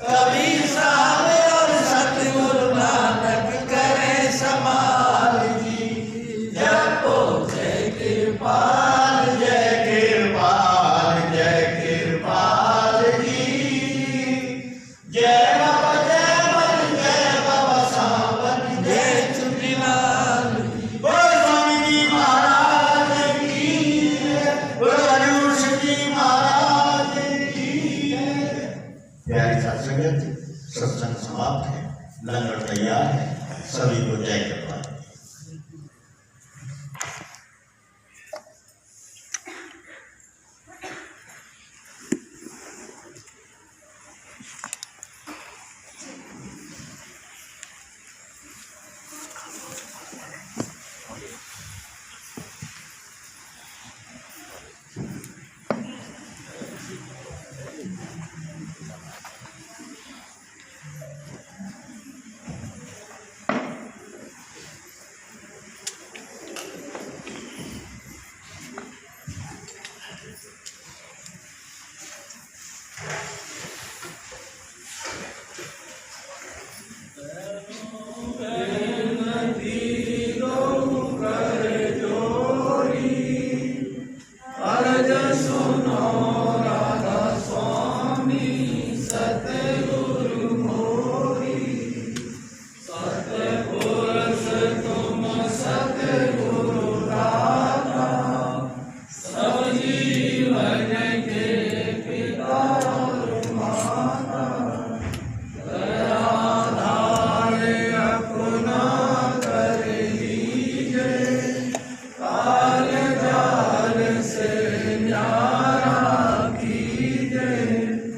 कबीर साहब और सतगुरु नानक करे समाल जी। जपो जय कृपाल, जय कृपाल, जय कृपाल जी, जय बाबा जय बाबा सावन जय चुनिलाल जी। बोलो स्वामी जी महाराज की जय, बोलो हरिवंश जी महाराज की जय। प्यारी साथ संगत, सत्संग समाप्त है, लंगर तैयार है, सभी को जय